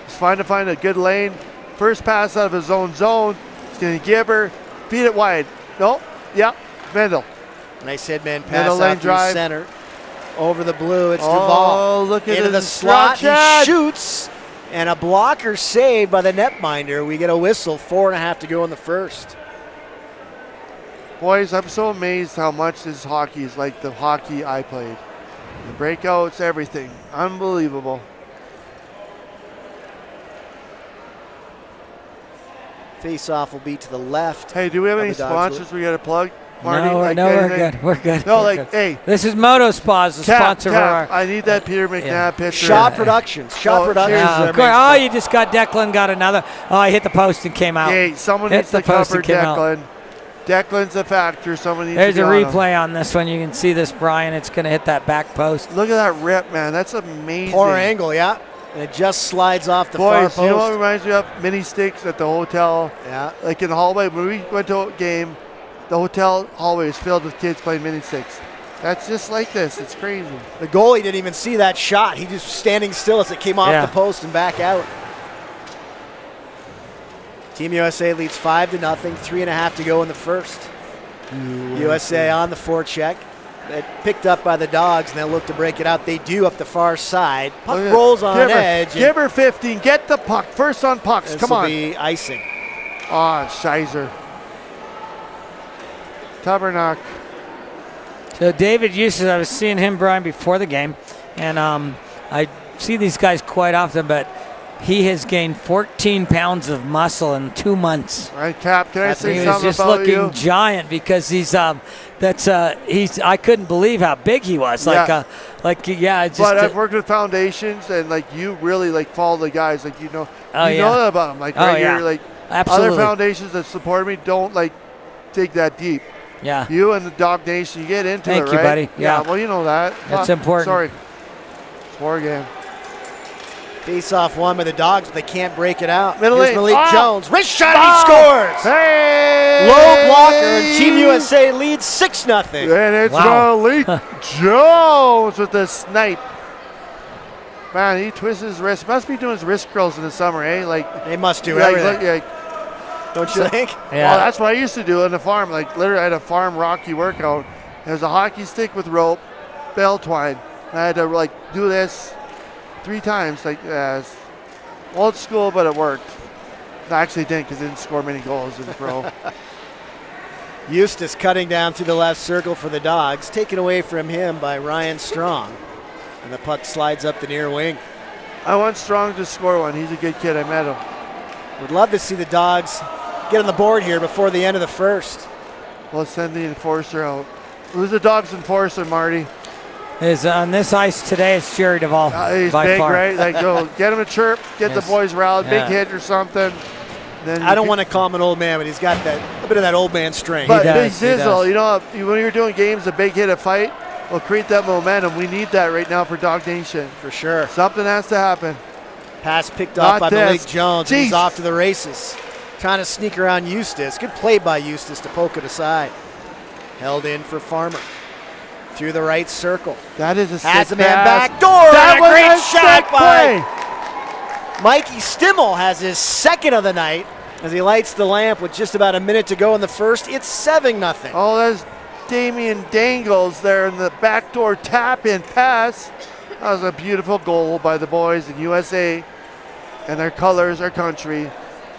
C: He's trying to find a good lane. First pass out of his own zone. He's going to give her. Feed it wide. Nope. Yep. Mendel.
D: Nice headman pass
C: Middle lane
D: out through
C: drive.
D: center. Over the blue, it's
C: Oh,
D: Duval.
C: look at
D: into the
C: his
D: slot. He
C: shot.
D: shoots, and a blocker saved by the netminder. We get a whistle. 4.5 to go in the first.
C: Boys, I'm so amazed how much this hockey is like the hockey I played. The breakouts, everything. Unbelievable.
D: Face-off will be to the left.
C: Hey, do we have
D: of
C: any
D: the Dogs
C: sponsors we got to plug? Marty,
E: No,
C: like
E: we're
C: anything?
E: good. We're good.
C: No,
E: We're
C: like,
E: good.
C: hey,
E: This is Moto Spas, the sponsor of our.
C: I need that Peter McNabb
E: Yeah.
C: picture.
D: Shaw Productions. Shaw
C: Oh,
D: Productions.
C: cheers.
D: is their
E: Of course.
D: main
E: Oh,
D: sponsor.
E: you just got Declan got another. Oh, he hit the post and came out.
C: Hey, someone
E: Hit
C: needs
E: the
C: to
E: post
C: cover
E: and came out.
C: Declan. Declan's a factor. Someone needs
E: There's
C: to
E: a
C: get on him.
E: replay on this one. You can see this, Brian. It's going to hit that back post.
C: Look at that rip, man. That's amazing.
D: Poor angle, yeah. And it just slides off the far
C: Boys,
D: post.
C: you know what reminds me of? Mini sticks at the hotel.
D: Yeah.
C: Like in the hallway. When we went to a game, the hotel hallway is filled with kids playing mini sticks. That's just like this. It's crazy.
D: The goalie didn't even see that shot. He just was standing still as it came off
E: Yeah.
D: the post and back out. Team USA leads 5-0. 3.5 to go in the first. USA on the forecheck. It picked up by the Dogs, and they'll look to break it out. They do up the far side. Puck
C: Look at-
D: rolls on
C: give her,
D: edge. and
C: Give her 15. Get the puck. First on pucks.
D: this
C: Come
D: will
C: on.
D: be icing.
C: Oh, Shizer. Tabernacle.
E: So David Eustace, I was seeing him, Brian, before the game, and I see these guys quite often, but he has gained 14 pounds of muscle in 2 months.
C: Right, Cap, can I
D: That's
C: say
E: He was
C: something
E: just
C: about
E: looking
C: you?
E: giant because he's I couldn't believe how big he was.
C: Yeah.
E: It's just
C: But I've worked with foundations, and like you really like follow the guys, like you know
E: Oh,
C: you
E: yeah.
C: know that about them. Like
E: Oh,
C: right
E: yeah.
C: here, like
E: Absolutely.
C: other foundations that support me don't like dig that deep.
E: Yeah.
C: You and the Dawg Nation, you get into
E: Thank
C: it,
E: you,
C: right?
E: buddy. Yeah.
C: Well, you know that.
E: That's
C: Ah,
E: important.
C: Sorry. War game.
D: Face-off won by the Dogs, but they can't break it out.
C: Middle
D: Here's
C: lane.
D: Malik
C: Oh!
D: Jones. Wrist shot,
C: Oh!
D: he scores!
C: Hey!
D: Low blocker, and Team USA leads 6-0.
C: And it's
A: Wow.
C: Malik Jones with the snipe. Man, he twists his wrist. Must be doing his wrist curls in the summer, eh? Like,
D: They must do
C: like,
D: everything, don't you think?
A: Yeah.
C: Well, that's what I used to do on the farm. Like, literally, I had a farm Rocky workout. There's a hockey stick with rope, bell twine. And I had to, like, do this 3 times. Like, it's old school, but it worked. I actually didn't because I didn't score many goals as a pro.
D: Eustace cutting down through the left circle for the Dogs, taken away from him by Ryan Strong. And the puck slides up the near wing.
C: I want Strong to score one. He's a good kid. I met him.
D: Would love to see the Dogs get on the board here before the end of the first.
C: We'll send the enforcer out. Who's the Dogs enforcer, Marty?
E: Is on this ice today, it's Jerry Duvall.
C: He's
E: by
C: big,
E: far.
C: right? Like, go get him a chirp, get
E: Yes.
C: the boys riled,
E: Yeah.
C: big hit or something. Then
D: I don't want to call him an old man, but he's got that a bit of that old man strength.
C: But
E: He
C: big
E: does, he
C: sizzle,
E: does.
C: you know, when you're doing games, a big hit, a fight will create that momentum. We need that right now for Dog Nation.
D: for sure.
C: Something has to happen.
D: Pass picked
C: Not
D: off by
C: this.
D: Malik Jones. And he's
C: Jeez.
D: off to the races. Trying to sneak around Eustace. Good play by Eustace to poke it aside. Held in for Farmer. Through the right circle.
C: That is a
D: Has
C: sick
D: a man
C: pass.
D: back door.
C: That
D: And a
C: was
D: great
C: a
D: shot
C: sick
D: by
C: play.
D: Mikey Stimmel has his second of the night as he lights the lamp with just about a minute to go in the first. It's 7-0.
C: Oh, there's Damian Dangles there in the backdoor tap-in pass. That was a beautiful goal by the boys in USA and their colors, our country.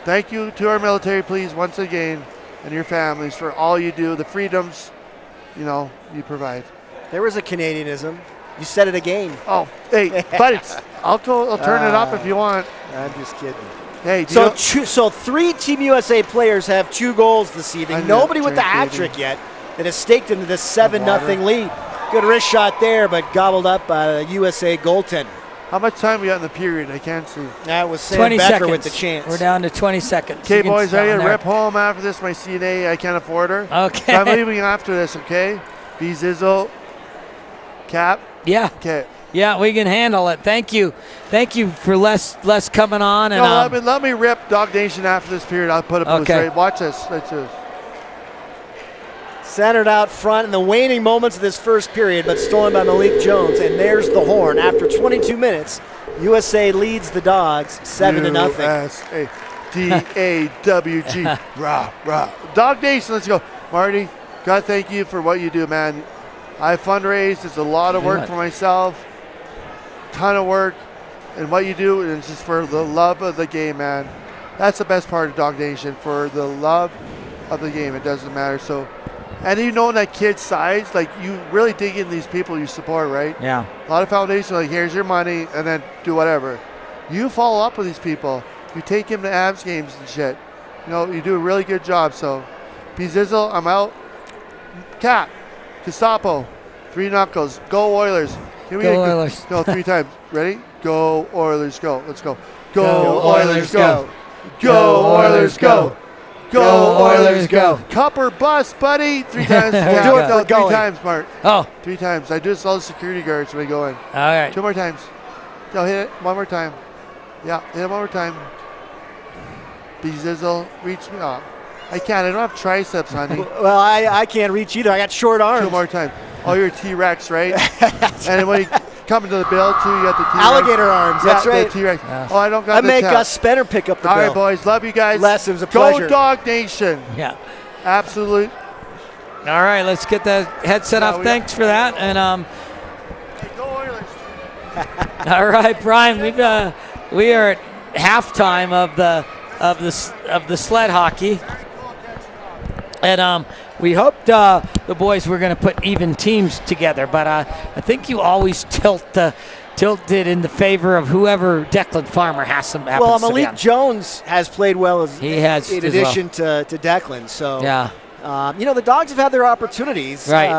C: Thank you to our military, please, once again, and your families for all you do, the freedoms, you know, you provide.
D: There was a Canadianism. You said it again.
C: Oh, hey, buddy, I'll turn it up if you want.
D: I'm just kidding.
C: Hey, do you
D: So 3 Team USA players have 2 goals this
C: I
D: evening.
C: knew
D: Nobody
C: it,
D: with the
C: drink,
D: hat
C: baby.
D: trick yet that has staked into this 7-0
C: water.
D: lead. Good wrist shot there, but gobbled up by a USA goaltender.
C: how much time we got in the period? I can't see.
D: That was Sam
E: 20
D: Becker
E: seconds.
D: with the chance.
E: We're down to 20 seconds.
C: Okay,
E: You can
C: boys,
E: stop
C: ready to
E: there.
C: rip home after this? My CNA, I can't afford her.
E: Okay.
C: So I'm leaving after this, okay? B Zizzle, Cap,
E: Yeah,
C: okay.
E: yeah, we can handle it. Thank you for Les coming on. And
C: No, let me rip Dog Nation after this period. I'll put a boost
E: Okay.
C: right. Watch this. Let's do this.
D: Centered out front in the waning moments of this first period, but stolen by Malik Jones. And there's the horn. After 22 minutes, USA leads the Dogs 7-0.
C: USA, D-A-W-G. Rah, rah. Dog Nation, let's go. Marty, God, thank you for what you do, man. I fundraised. It's a lot of work
E: Good.
C: for myself. Ton of work. And what you do is just for the love of the game, man. That's the best part of Dog Nation, for the love of the game. It doesn't matter. So, and you know that kid's size, like you really dig in these people you support, right?
E: Yeah.
C: A lot of foundations like, here's your money, and then do whatever. You follow up with these people. You take him to Avs games and shit. You know, you do a really good job. So, B Zizzle, I'm out. Cap, Casapo, 3 knuckles. Go Oilers. Here we
E: Go Oilers.
C: Go 3 times. Ready? Go Oilers, go. Let's go. Go,
E: Go
C: Oilers,
E: Oilers,
C: go. Go Oilers, go. Go Oilers, go. Cup or bust, buddy. 3 times. Cap.
E: Do it
C: No,
D: for
C: 3
D: going.
C: times, Mark.
E: Oh,
C: 3 times. I do this to all the security guards when I go in.
E: all right.
C: 2 more times. No, hit it 1 more time. Yeah, hit it 1 more time. B Zizzle, reach me up. I can't. I don't have triceps, honey.
D: Well, I can't reach either. I got short arms.
C: 2 more times. Oh, you're a T-Rex, right? And then when you come into the bill too, you got the T-Rex.
D: Alligator arms,
C: Yeah,
D: that's right.
C: the T-Rex.
E: Yeah.
C: Oh, I don't got
D: I
C: the
D: make
C: tap.
D: Spenner pick up the
C: All
D: bill.
C: right, boys. Love you guys.
D: Les, it was a pleasure.
C: Go Dog Nation.
E: Yeah.
C: Absolute.
E: All right, let's get the headset
C: Yeah,
E: off.
C: we-
E: Thanks for that. And
C: Hey, go Oilers.
E: all right, Brian, we are at halftime of the sled hockey, and we hoped the boys were going to put even teams together, but I think you always tilted in the favor of whoever Declan Farmer happens to be
D: Malik
E: on.
D: Jones has played well as
E: He has
D: in
E: as well.
D: addition to Declan. So
E: Yeah.
D: the Dogs have had their opportunities.
E: Right.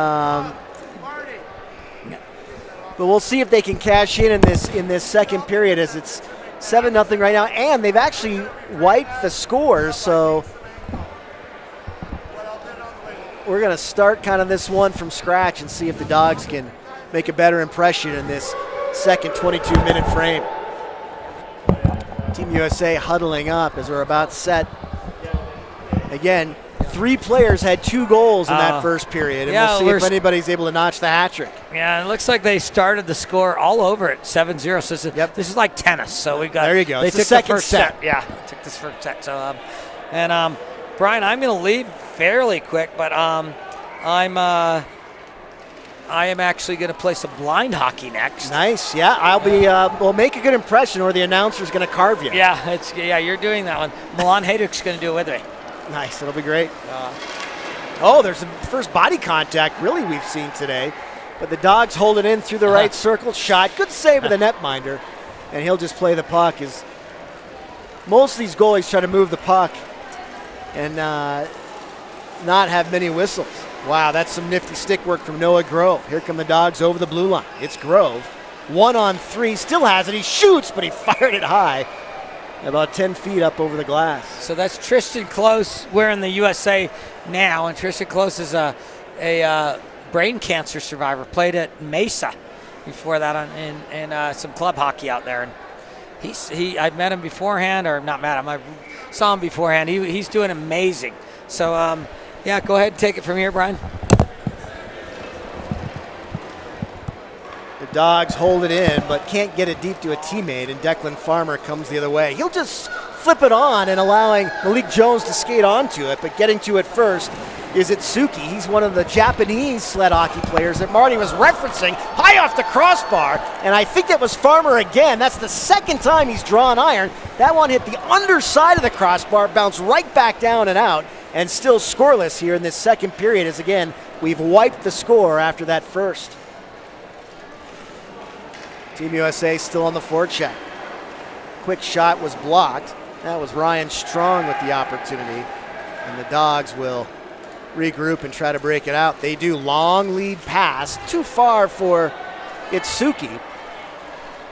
D: But we'll see if they can cash in this second period, as it's 7-0 right now, and they've actually wiped the scores. So we're going to start kind of this one from scratch and see if the Dogs can make a better impression in this second 22-minute frame. Team USA huddling up as we're about set. Again, 3 players had 2 goals in that first period, and we'll see if anybody's able to notch the hat trick.
E: Yeah, it looks like they started the score all over it, 7-0. So this is like tennis. So we got.
D: There you go.
E: They
D: It's
E: took
D: the second
E: first
D: set.
E: Yeah, took this first set. So, Brian, I'm going to leave fairly quick, but I am actually going to play some blind hockey next.
D: Nice. Yeah, I'll be. We'll make a good impression, or the announcer's going to carve you.
E: Yeah, you're doing that one. Milan Hajduk's going to do it with me.
D: Nice. It'll be great. There's the first body contact really we've seen today, but the Dogs hold it in through the right circle. Shot. Good save with the netminder, and he'll just play the puck. As most of these goalies try to move the puck and not have many whistles. Wow, that's some nifty stick work from Noah Grove. Here come the Dogs over the blue line. It's Grove. 1-on-3, still has it. He shoots, but he fired it high. About 10 feet up over the glass.
E: So that's Tristan Close. We're in the USA now, and Tristan Close is a brain cancer survivor. Played at Mesa before that in some club hockey out there. And I've met him beforehand, or not met him. I saw him beforehand. He's doing amazing. So go ahead and take it from here, Brian.
D: The Dogs hold it in, but can't get it deep to a teammate, and Declan Farmer comes the other way. He'll just flip it on and allowing Malik Jones to skate onto it, but getting to it first is Itsuki. He's one of the Japanese sled hockey players that Marty was referencing, high off the crossbar, and I think that was Farmer again. That's the second time he's drawn iron. That one hit the underside of the crossbar, bounced right back down and out, and still scoreless here in this second period, as again, we've wiped the score after that first. Team USA still on the forecheck. Quick shot was blocked. That was Ryan Strong with the opportunity. And the Dogs will regroup and try to break it out. They do. Long lead pass. Too far for Itsuki.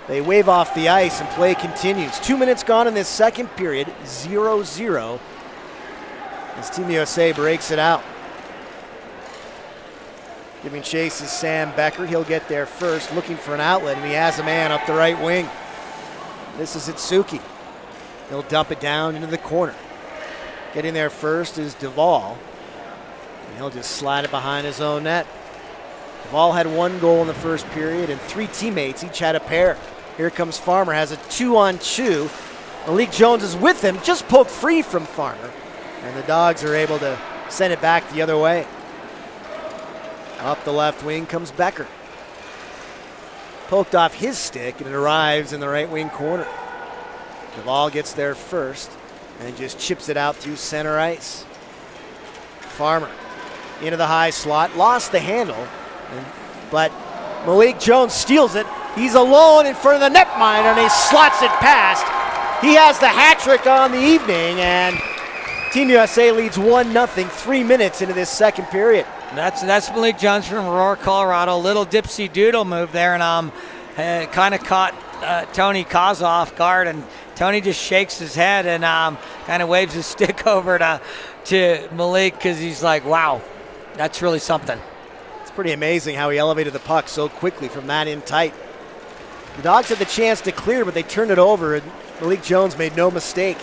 D: They wave off the ice and play continues. 2 minutes gone in this second period. 0-0. As Team USA breaks it out. Giving chase is Sam Becker. He'll get there first, looking for an outlet, and he has a man up the right wing. This is Itsuki. He'll dump it down into the corner. Getting there first is Duvall. And he'll just slide it behind his own net. Duvall had 1 goal in the first period, and 3 teammates each had a pair. Here comes Farmer, has a 2-on-2. Malik Jones is with him, just poked free from Farmer. And the Dogs are able to send it back the other way. Up the left wing comes Becker. Poked off his stick, and it arrives in the right wing corner. Duvall gets there first and just chips it out through center ice. Farmer into the high slot, lost the handle, but Malik Jones steals it. He's alone in front of the netminder, and he slots it past. He has the hat trick on the evening, and Team USA leads 1-0, 3 minutes into this second period.
E: That's Malik Jones from Aurora, Colorado. Little dipsy doodle move there, and kind of caught Tony Kaza off guard, and Tony just shakes his head and kind of waves his stick over to Malik, because he's like, wow, that's really something.
D: It's pretty amazing how he elevated the puck so quickly from that in tight. The Dogs had the chance to clear, but they turned it over, and Malik Jones made no mistake.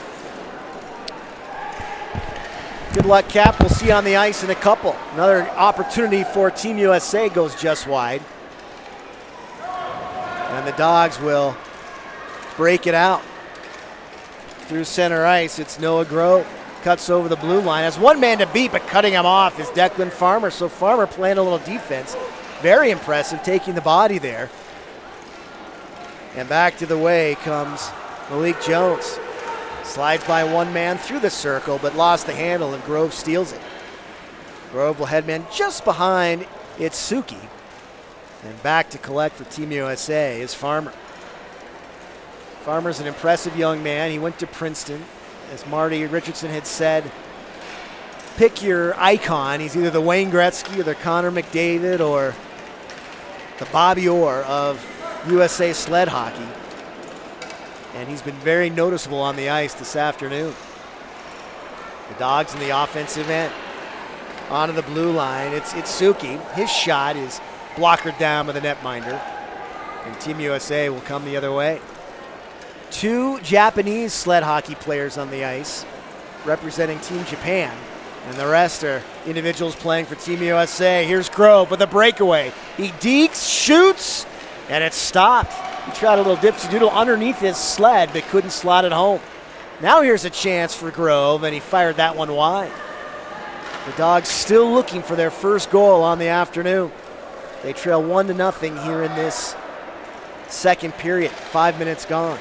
D: Good luck, Cap. We'll see you on the ice in a couple. Another opportunity for Team USA goes just wide. And the Dogs will break it out. Through center ice, it's Noah Grove. Cuts over the blue line. Has 1 man to beat, but cutting him off is Declan Farmer. So Farmer playing a little defense. Very impressive, taking the body there. And back to the way comes Malik Jones. Slides by 1 man through the circle, but lost the handle, and Grove steals it. Grove will headman just behind Itsuki. And back to collect for Team USA is Farmer. Farmer's an impressive young man. He went to Princeton. As Marty Richardson had said, pick your icon. He's either the Wayne Gretzky or the Connor McDavid or the Bobby Orr of USA sled hockey. And he's been very noticeable on the ice this afternoon. The Dogs in the offensive end. Onto the blue line, it's Itsuki. His shot is blockered down by the netminder. And Team USA will come the other way. 2 Japanese sled hockey players on the ice representing Team Japan, and the rest are individuals playing for Team USA. Here's Grove with a breakaway. He dekes, shoots, and it's stopped. He tried a little dipsy doodle underneath his sled, but couldn't slot it home. Now here's a chance for Grove, and he fired that one wide. The Dogs still looking for their first goal on the afternoon. They trail 1-0 here in this second period. 5 minutes gone.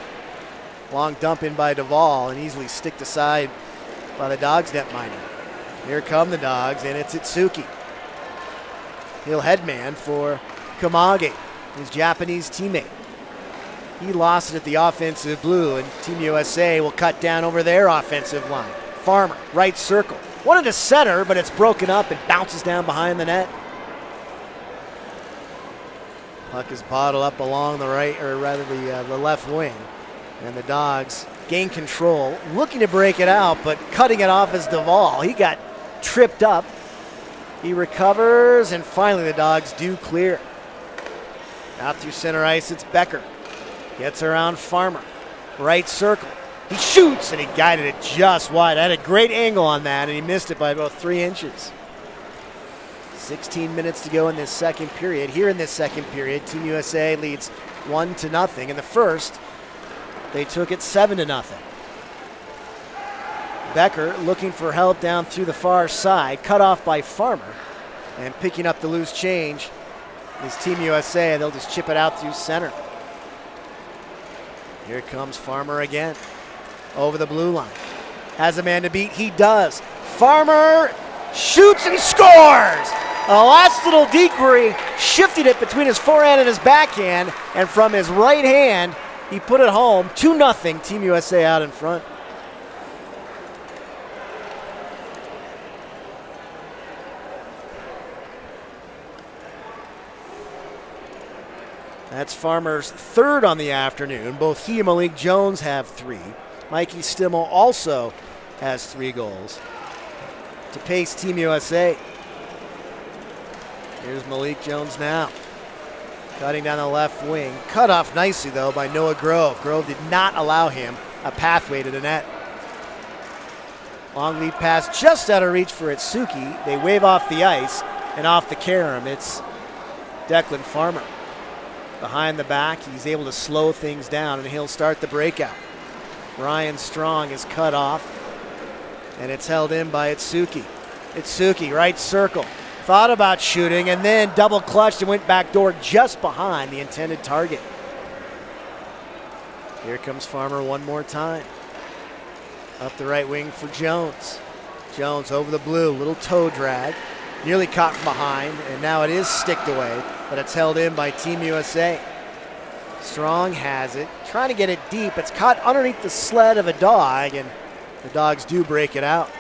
D: Long dump in by Duvall and easily sticked aside by the Dogs netminder. Here come the Dogs, and it's Itsuki. He'll headman for Kamage, his Japanese teammate. He lost it at the offensive blue, and Team USA will cut down over their offensive line. Farmer, right circle. Wanted to center, but it's broken up and bounces down behind the net. Puck is bottled up along the right, or rather the left wing. And the Dogs gain control, looking to break it out, but cutting it off is Duvall. He got tripped up. He recovers, and finally the Dogs do clear. Out through center ice, it's Becker. Gets around Farmer. Right circle. He shoots, and he guided it just wide. I had a great angle on that, and he missed it by about 3 inches. 16 minutes to go in this second period. Here in this second period, Team USA leads 1-0. In the first, they took it 7-0. Becker looking for help down through the far side, cut off by Farmer, and picking up the loose change is Team USA. They'll just chip it out through center. Here comes Farmer again, over the blue line. Has a man to beat, he does. Farmer shoots and scores! A last little deke where he shifted it between his forehand and his backhand, and from his right hand, he put it home. 2-0, Team USA out in front. That's Farmer's third on the afternoon. Both he and Malik Jones have 3. Mikey Stimmel also has 3 goals to pace Team USA. Here's Malik Jones now. Cutting down the left wing. Cut off nicely, though, by Noah Grove. Grove did not allow him a pathway to the net. Long lead pass just out of reach for Itsuki. They wave off the ice and off the carom. It's Declan Farmer. Behind the back, he's able to slow things down, and he'll start the breakout. Ryan Strong is cut off, and it's held in by Itsuki. Itsuki, right circle. Thought about shooting, and then double clutched and went backdoor just behind the intended target. Here comes Farmer one more time. Up the right wing for Jones. Jones over the blue, little toe drag. Nearly caught from behind, and now it is sticked away, but it's held in by Team USA. Strong has it, trying to get it deep. It's caught underneath the sled of a Dawg, and the Dogs do break it out.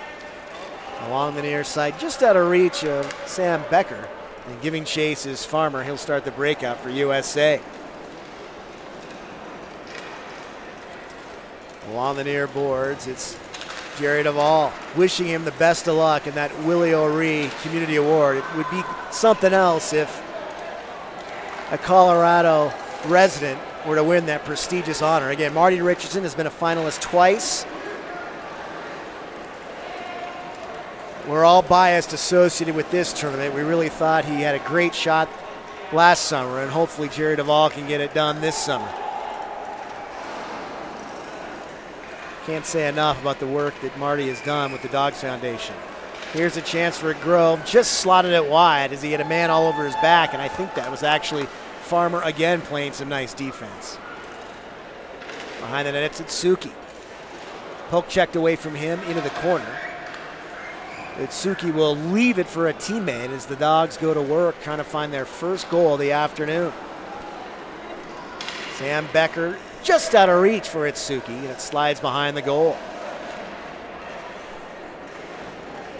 D: Along the near side, just out of reach of Sam Becker, and giving chase is Farmer. He'll start the breakout for USA. Along the near boards, it's Jerry Duvall, wishing him the best of luck in that Willie O'Ree Community Award. It would be something else if a Colorado resident were to win that prestigious honor. Again, Marty Richardson has been a finalist twice. We're all biased associated with this tournament. We really thought he had a great shot last summer, and hopefully Jerry Duvall can get it done this summer. Can't say enough about the work that Marty has done with the Dogs Foundation. Here's a chance for Grove, just slotted it wide as he had a man all over his back, and I think that was actually Farmer again playing some nice defense. Behind the net, it's Itsuki. Poke checked away from him into the corner. Itsuki will leave it for a teammate as the Dogs go to work trying to find their first goal of the afternoon. Sam Becker just out of reach for Itsuki, and it slides behind the goal.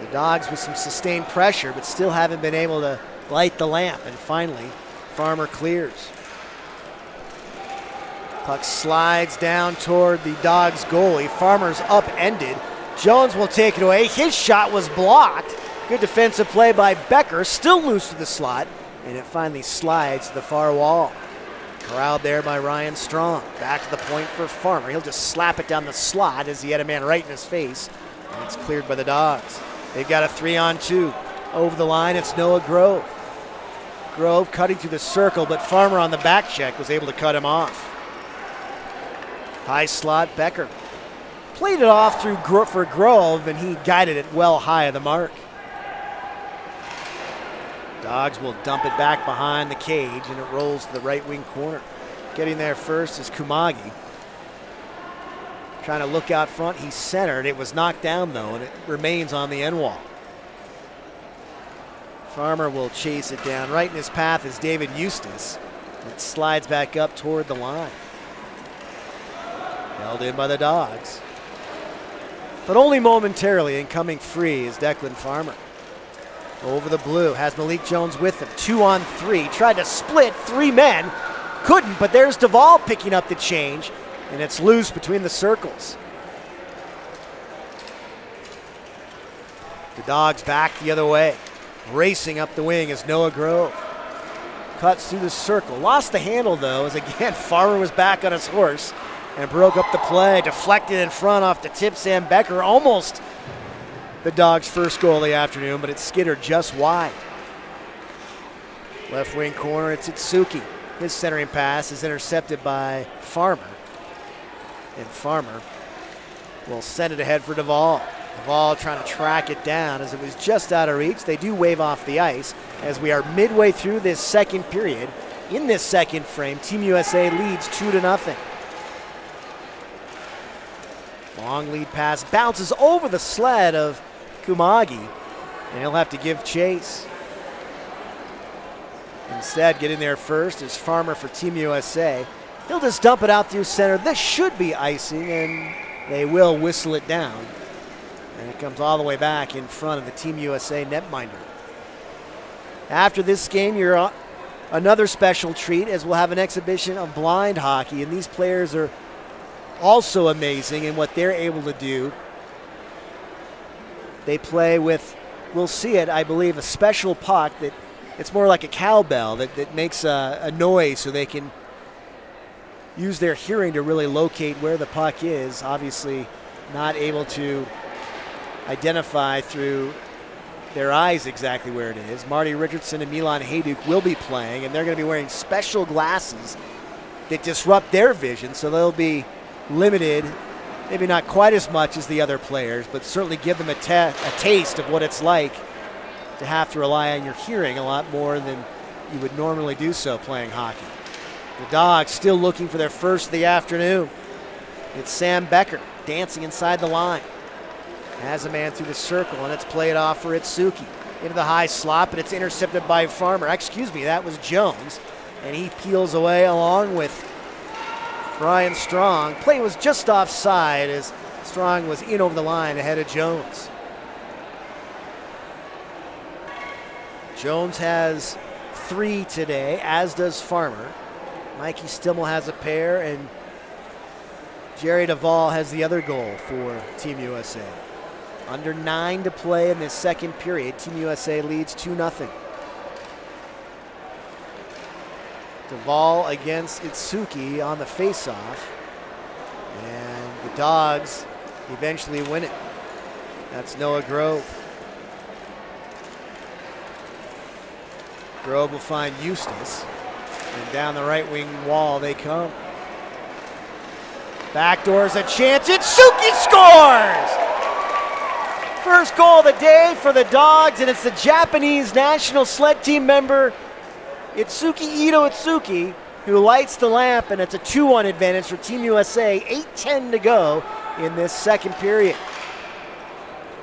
D: The Dogs with some sustained pressure, but still haven't been able to light the lamp, and finally, Farmer clears. Puck slides down toward the Dogs goalie. Farmer's upended. Jones will take it away. His shot was blocked. Good defensive play by Becker, still loose to the slot, and it finally slides to the far wall. Corralled there by Ryan Strong. Back to the point for Farmer. He'll just slap it down the slot as he had a man right in his face. And it's cleared by the Dogs. They've got a 3-on-2. Over the line, it's Noah Grove. Grove cutting through the circle, but Farmer on the back check was able to cut him off. High slot, Becker. Played it off for Grove, and he guided it well high of the mark. Dogs will dump it back behind the cage, and it rolls to the right wing corner. Getting there first is Kumagi. Trying to look out front, he's centered. It was knocked down though, and it remains on the end wall. Farmer will chase it down. Right in his path is David Eustace. It slides back up toward the line. Held in by the Dogs. But only momentarily, and coming free is Declan Farmer. Over the blue, has Malik Jones with him. 2-on-3, tried to split 3 men. Couldn't, but there's Duvall picking up the change, and it's loose between the circles. The Dogs back the other way. Racing up the wing is Noah Grove. Cuts through the circle. Lost the handle though, as again Farmer was back on his horse and broke up the play. Deflected in front off the tip. Sam Becker, almost the Dogs' first goal of the afternoon, but it skittered just wide. Left wing corner, it's Itsuki. His centering pass is intercepted by Farmer. And Farmer will send it ahead for Duvall. Duvall trying to track it down as it was just out of reach. They do wave off the ice as we are midway through this second period. In this second frame, Team USA leads 2-0. Long lead pass bounces over the sled of Kumagi, and he'll have to give chase. Instead, getting there first is Farmer for Team USA. He'll just dump it out through center. This should be icing, and they will whistle it down. And it comes all the way back in front of the Team USA netminder. After this game, you're another special treat as we'll have an exhibition of blind hockey, and these players are also amazing in what they're able to do. They play with, we'll see it, I believe, a special puck that it's more like a cowbell that makes a noise so they can use their hearing to really locate where the puck is. Obviously not able to identify through their eyes exactly where it is. Marty Richardson and Milan Hayduk will be playing, and they're going to be wearing special glasses that disrupt their vision, so they'll be limited, maybe not quite as much as the other players, but certainly give them a taste of what it's like to have to rely on your hearing a lot more than you would normally do so playing hockey. The Dogs still looking for their first of the afternoon. It's Sam Becker dancing inside the line. Has a man through the circle, and it's played off for Itsuki. Into the high slot, but it's intercepted by Farmer. Excuse me, that was Jones. And he peels away along with Brian Strong. Play was just offside as Strong was in over the line ahead of Jones. Jones has 3 today, as does Farmer. Mikey Stimmel has a pair, and Jerry Duvall has the other goal for Team USA. Under 9 to play in this second period. Team USA leads 2-0. Duvall against Itsuki on the faceoff. And the Dogs eventually win it. That's Noah Grove. Grove will find Eustace. And down the right wing wall they come. Backdoor's a chance. Itsuki scores! First goal of the day for the Dogs, and it's the Japanese national sled team member Ito Itsuki who lights the lamp, and it's a 2-1 advantage for Team USA. 8:10 to go in this second period.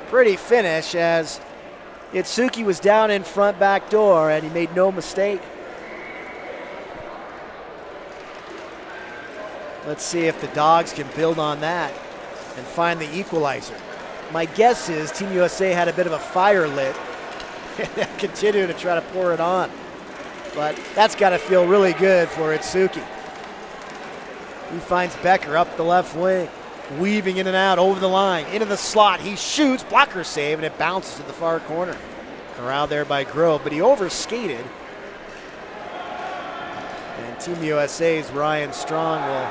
D: Pretty finish as Itsuki was down in front back door, and he made no mistake. Let's see if the Dogs can build on that and find the equalizer. My guess is Team USA had a bit of a fire lit and continue to try to pour it on. But that's got to feel really good for Itsuki. He finds Becker up the left wing, weaving in and out over the line, into the slot. He shoots, blocker save, and it bounces to the far corner. Corralled there by Grove, but he overskated. And Team USA's Ryan Strong will,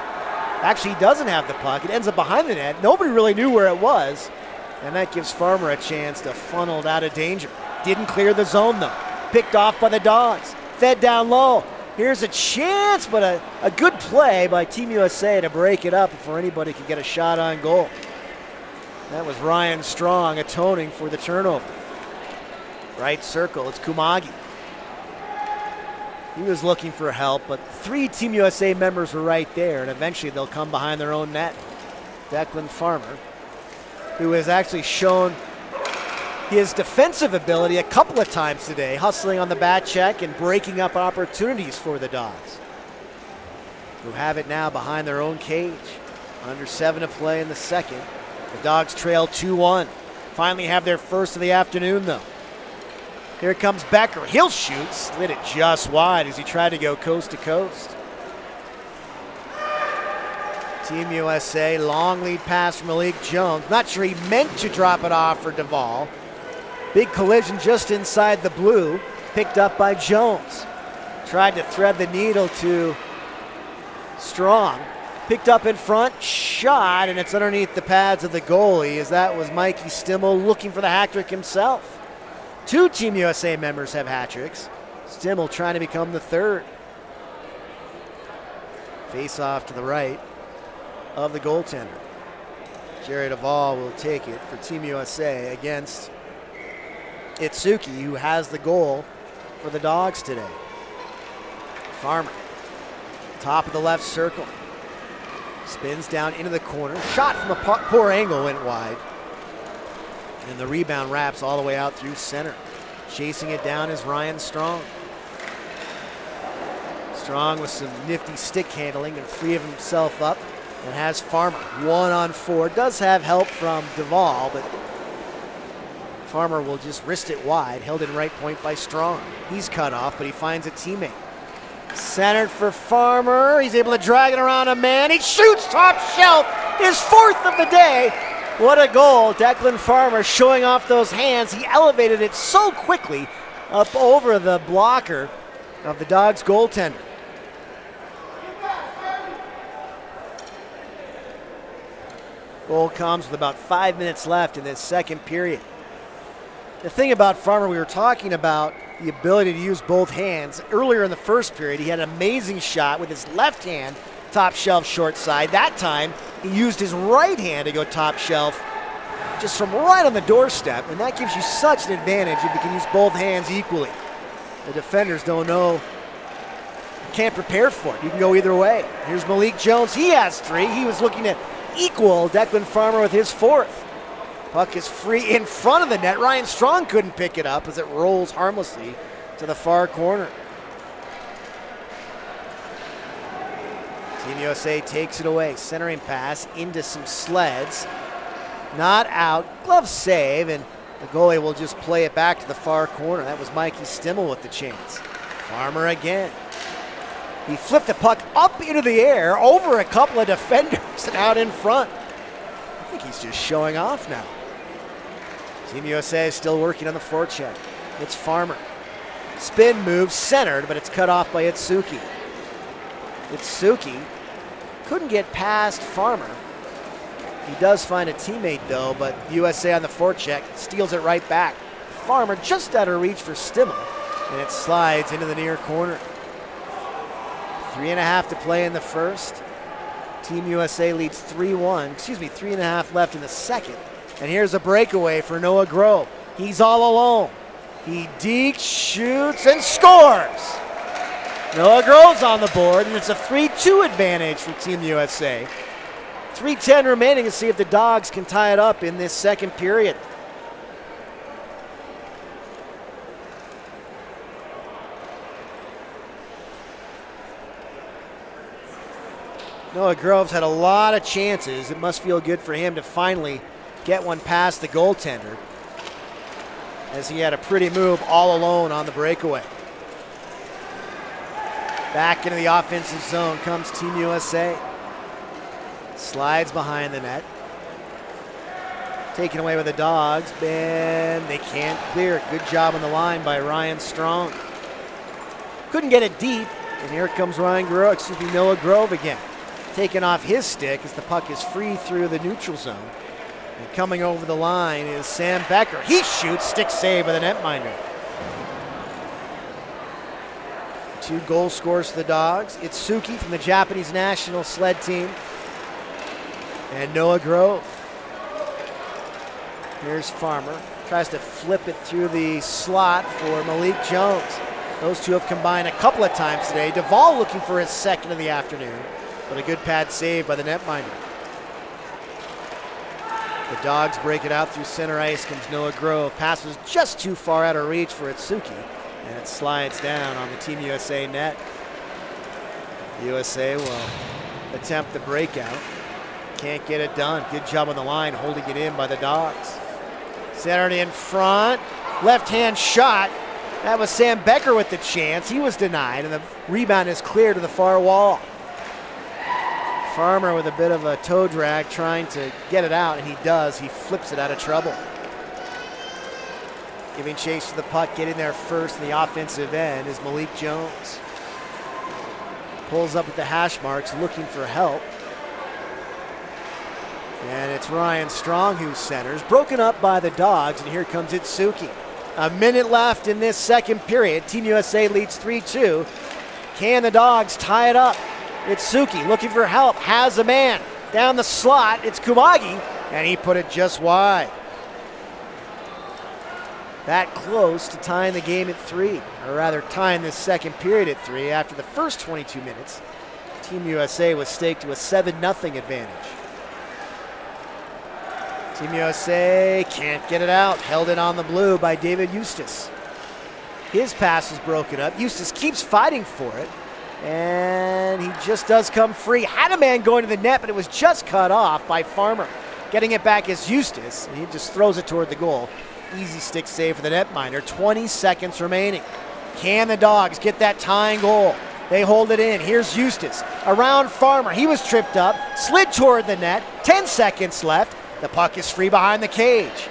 D: actually he doesn't have the puck. It ends up behind the net. Nobody really knew where it was. And that gives Farmer a chance to funnel it out of danger. Didn't clear the zone though. Picked off by the Dogs. Fed down low. Here's a chance, but a good play by Team USA to break it up before anybody could get a shot on goal. That was Ryan Strong atoning for the turnover. Right circle, it's Kumagi. He was looking for help, but 3 Team USA members were right there, and eventually they'll come behind their own net. Declan Farmer, who has actually shown his defensive ability a couple of times today, hustling on the back check and breaking up opportunities for the Dogs, who have it now behind their own cage. Under 7 to play in the second. The Dogs trail 2-1. Finally have their first of the afternoon, though. Here comes Becker. He'll shoot. Slid it just wide as he tried to go coast to coast. Team USA, long lead pass from Malik Jones. Not sure he meant to drop it off for Duvall. Big collision just inside the blue. Picked up by Jones. Tried to thread the needle to Strong. Picked up in front, shot, and it's underneath the pads of the goalie, as that was Mikey Stimmel looking for the hat trick himself. 2 Team USA members have hat tricks. Stimmel trying to become the third. Face off to the right of the goaltender. Jerry Duvall will take it for Team USA against Itsuki, who has the goal for the Dogs today. Farmer, top of the left circle. Spins down into the corner. Shot from a poor angle, went wide. And the rebound wraps all the way out through center. Chasing it down is Ryan Strong. Strong with some nifty stick handling and free of himself up. And has Farmer 1-on-4. Does have help from Duvall, but Farmer will just wrist it wide. Held in right point by Strong. He's cut off, but he finds a teammate. Centered for Farmer. He's able to drag it around a man. He shoots top shelf. His 4th of the day. What a goal. Declan Farmer showing off those hands. He elevated it so quickly up over the blocker of the Dogs goaltender. Goal comes with about 5 minutes left in this second period. The thing about Farmer, we were talking about the ability to use both hands. Earlier in the first period, he had an amazing shot with his left hand, top shelf short side. That time, he used his right hand to go top shelf, just from right on the doorstep, and that gives you such an advantage if you can use both hands equally. The defenders don't know, can't prepare for it. You can go either way. Here's Malik Jones. He has 3. He was looking to equal Declan Farmer with his 4th. Puck is free in front of the net. Ryan Strong couldn't pick it up as it rolls harmlessly to the far corner. Team USA takes it away. Centering pass into some Sleds. Not out. Glove save, and the goalie will just play it back to the far corner. That was Mikey Stimmel with the chance. Farmer again. He flipped the puck up into the air over a couple of defenders and out in front. I think he's just showing off now. Team USA is still working on the forecheck. It's Farmer. Spin move, centered, but it's cut off by Itsuki. Itsuki couldn't get past Farmer. He does find a teammate though, but USA on the forecheck steals it right back. Farmer just out of reach for Stimmel, and it slides into the near corner. 3.5 to play in the first. Team USA leads 3-1, 3.5 left in the second. And here's a breakaway for Noah Grove. He's all alone. He dekes, shoots, and scores. Noah Grove's on the board, and it's a 3-2 advantage for Team USA. 3:10 remaining to see if the Dogs can tie it up in this second period. Noah Grove's had a lot of chances. It must feel good for him to finally get one past the goaltender, as he had a pretty move all alone on the breakaway. Back into the offensive zone comes Team USA. Slides behind the net. Taken away by the Dogs, and they can't clear it. Good job on the line by Ryan Strong. Couldn't get it deep. And here comes Noah Grove again. Taking off his stick as the puck is free through the neutral zone. And coming over the line is Sam Becker. He shoots, stick save by the netminder. 2 goal scores for the Dogs. It's Suki from the Japanese national sled team. And Noah Grove. Here's Farmer. Tries to flip it through the slot for Malik Jones. Those two have combined a couple of times today. Duvall looking for his second of the afternoon, but a good pad save by the netminder. The Dogs break it out through center ice. Comes Noah Grove. Pass was just too far out of reach for Itsuki, and it slides down on the Team USA net. USA will attempt the breakout. Can't get it done. Good job on the line, holding it in by the Dogs. Centered in front. Left-hand shot. That was Sam Becker with the chance. He was denied, and the rebound is clear to the far wall. Farmer with a bit of a toe drag trying to get it out, and he does. He flips it out of trouble. Giving chase to the puck, getting there first in the offensive end is Malik Jones. Pulls up at the hash marks, looking for help. And it's Ryan Strong who centers. Broken up by the Dogs, and here comes Itsuki. A minute left in this second period. Team USA leads 3-2. Can the Dogs tie it up? Itsuki looking for help, has a man. Down the slot, it's Kumagi, and he put it just wide. That close to tying the game at 3, or rather tying this second period at 3 after the first 22 minutes. Team USA was staked to a 7-0 advantage. Team USA can't get it out. Held in on the blue by David Eustace. His pass is broken up. Eustace keeps fighting for it, and he just does come free. Had a man going to the net, but it was just cut off by Farmer. Getting it back is Eustace, and he just throws it toward the goal. Easy stick save for the netminder. 20 seconds remaining. Can the Dogs get that tying goal? They hold it in. Here's Eustace. Around Farmer. He was tripped up. Slid toward the net. 10 seconds left. The puck is free behind the cage.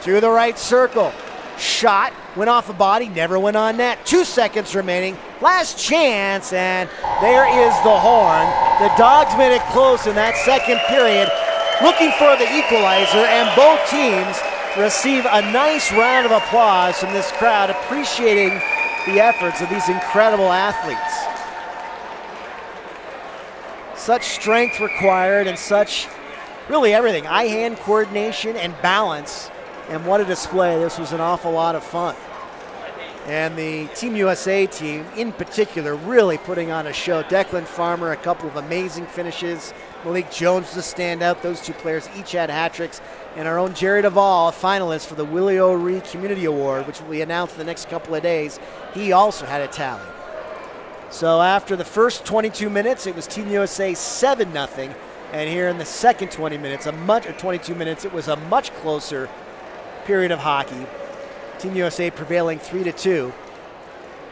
D: Through the right circle. Shot. Went off a body. Never went on net. 2 seconds remaining. Last chance. And there is the horn. The Dogs made it close in that second period. Looking for the equalizer. And both teams receive a nice round of applause from this crowd, appreciating the efforts of these incredible athletes. Such strength required and such, really everything, eye-hand coordination and balance, and what a display. This was an awful lot of fun. And the Team USA team, in particular, really putting on a show. Declan Farmer, a couple of amazing finishes. Malik Jones was a standout. Those two players each had hat tricks. And our own Jerry Duvall, a finalist for the Willie O'Ree Community Award, which will be announced in the next couple of days. He also had a tally. So after the first 22 minutes, it was Team USA 7-0. And here in the second 22 minutes, it was a much closer period of hockey. Team USA prevailing 3-2.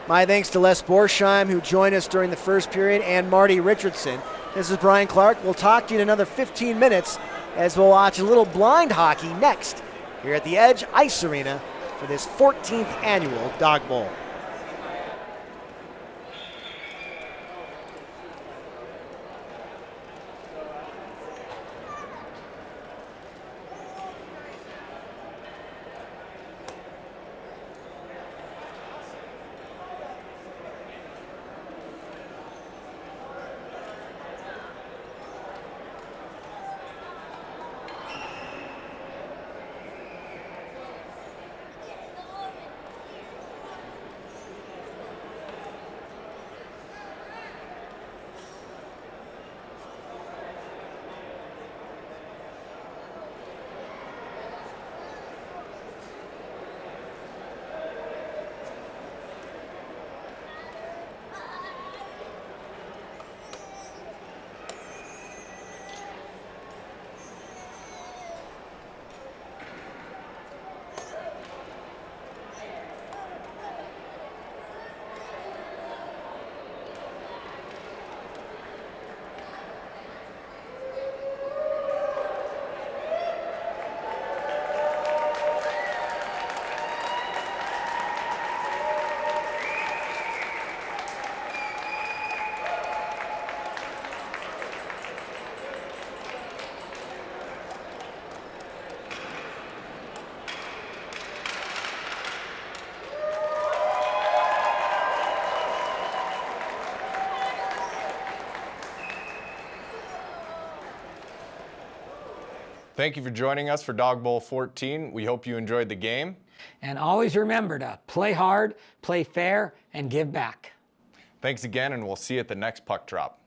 D: My thanks to Les Borsheim, who joined us during the first period, and Marty Richardson. This is Brian Clark. We'll talk to you in another 15 minutes as we'll watch a little blind hockey next here at the Edge Ice Arena for this 14th annual Dog Bowl.
B: Thank you for joining us for Dog Bowl 14. We hope you enjoyed the game.
A: And always remember to play hard, play fair, and give back.
B: Thanks again, and we'll see you at the next puck drop.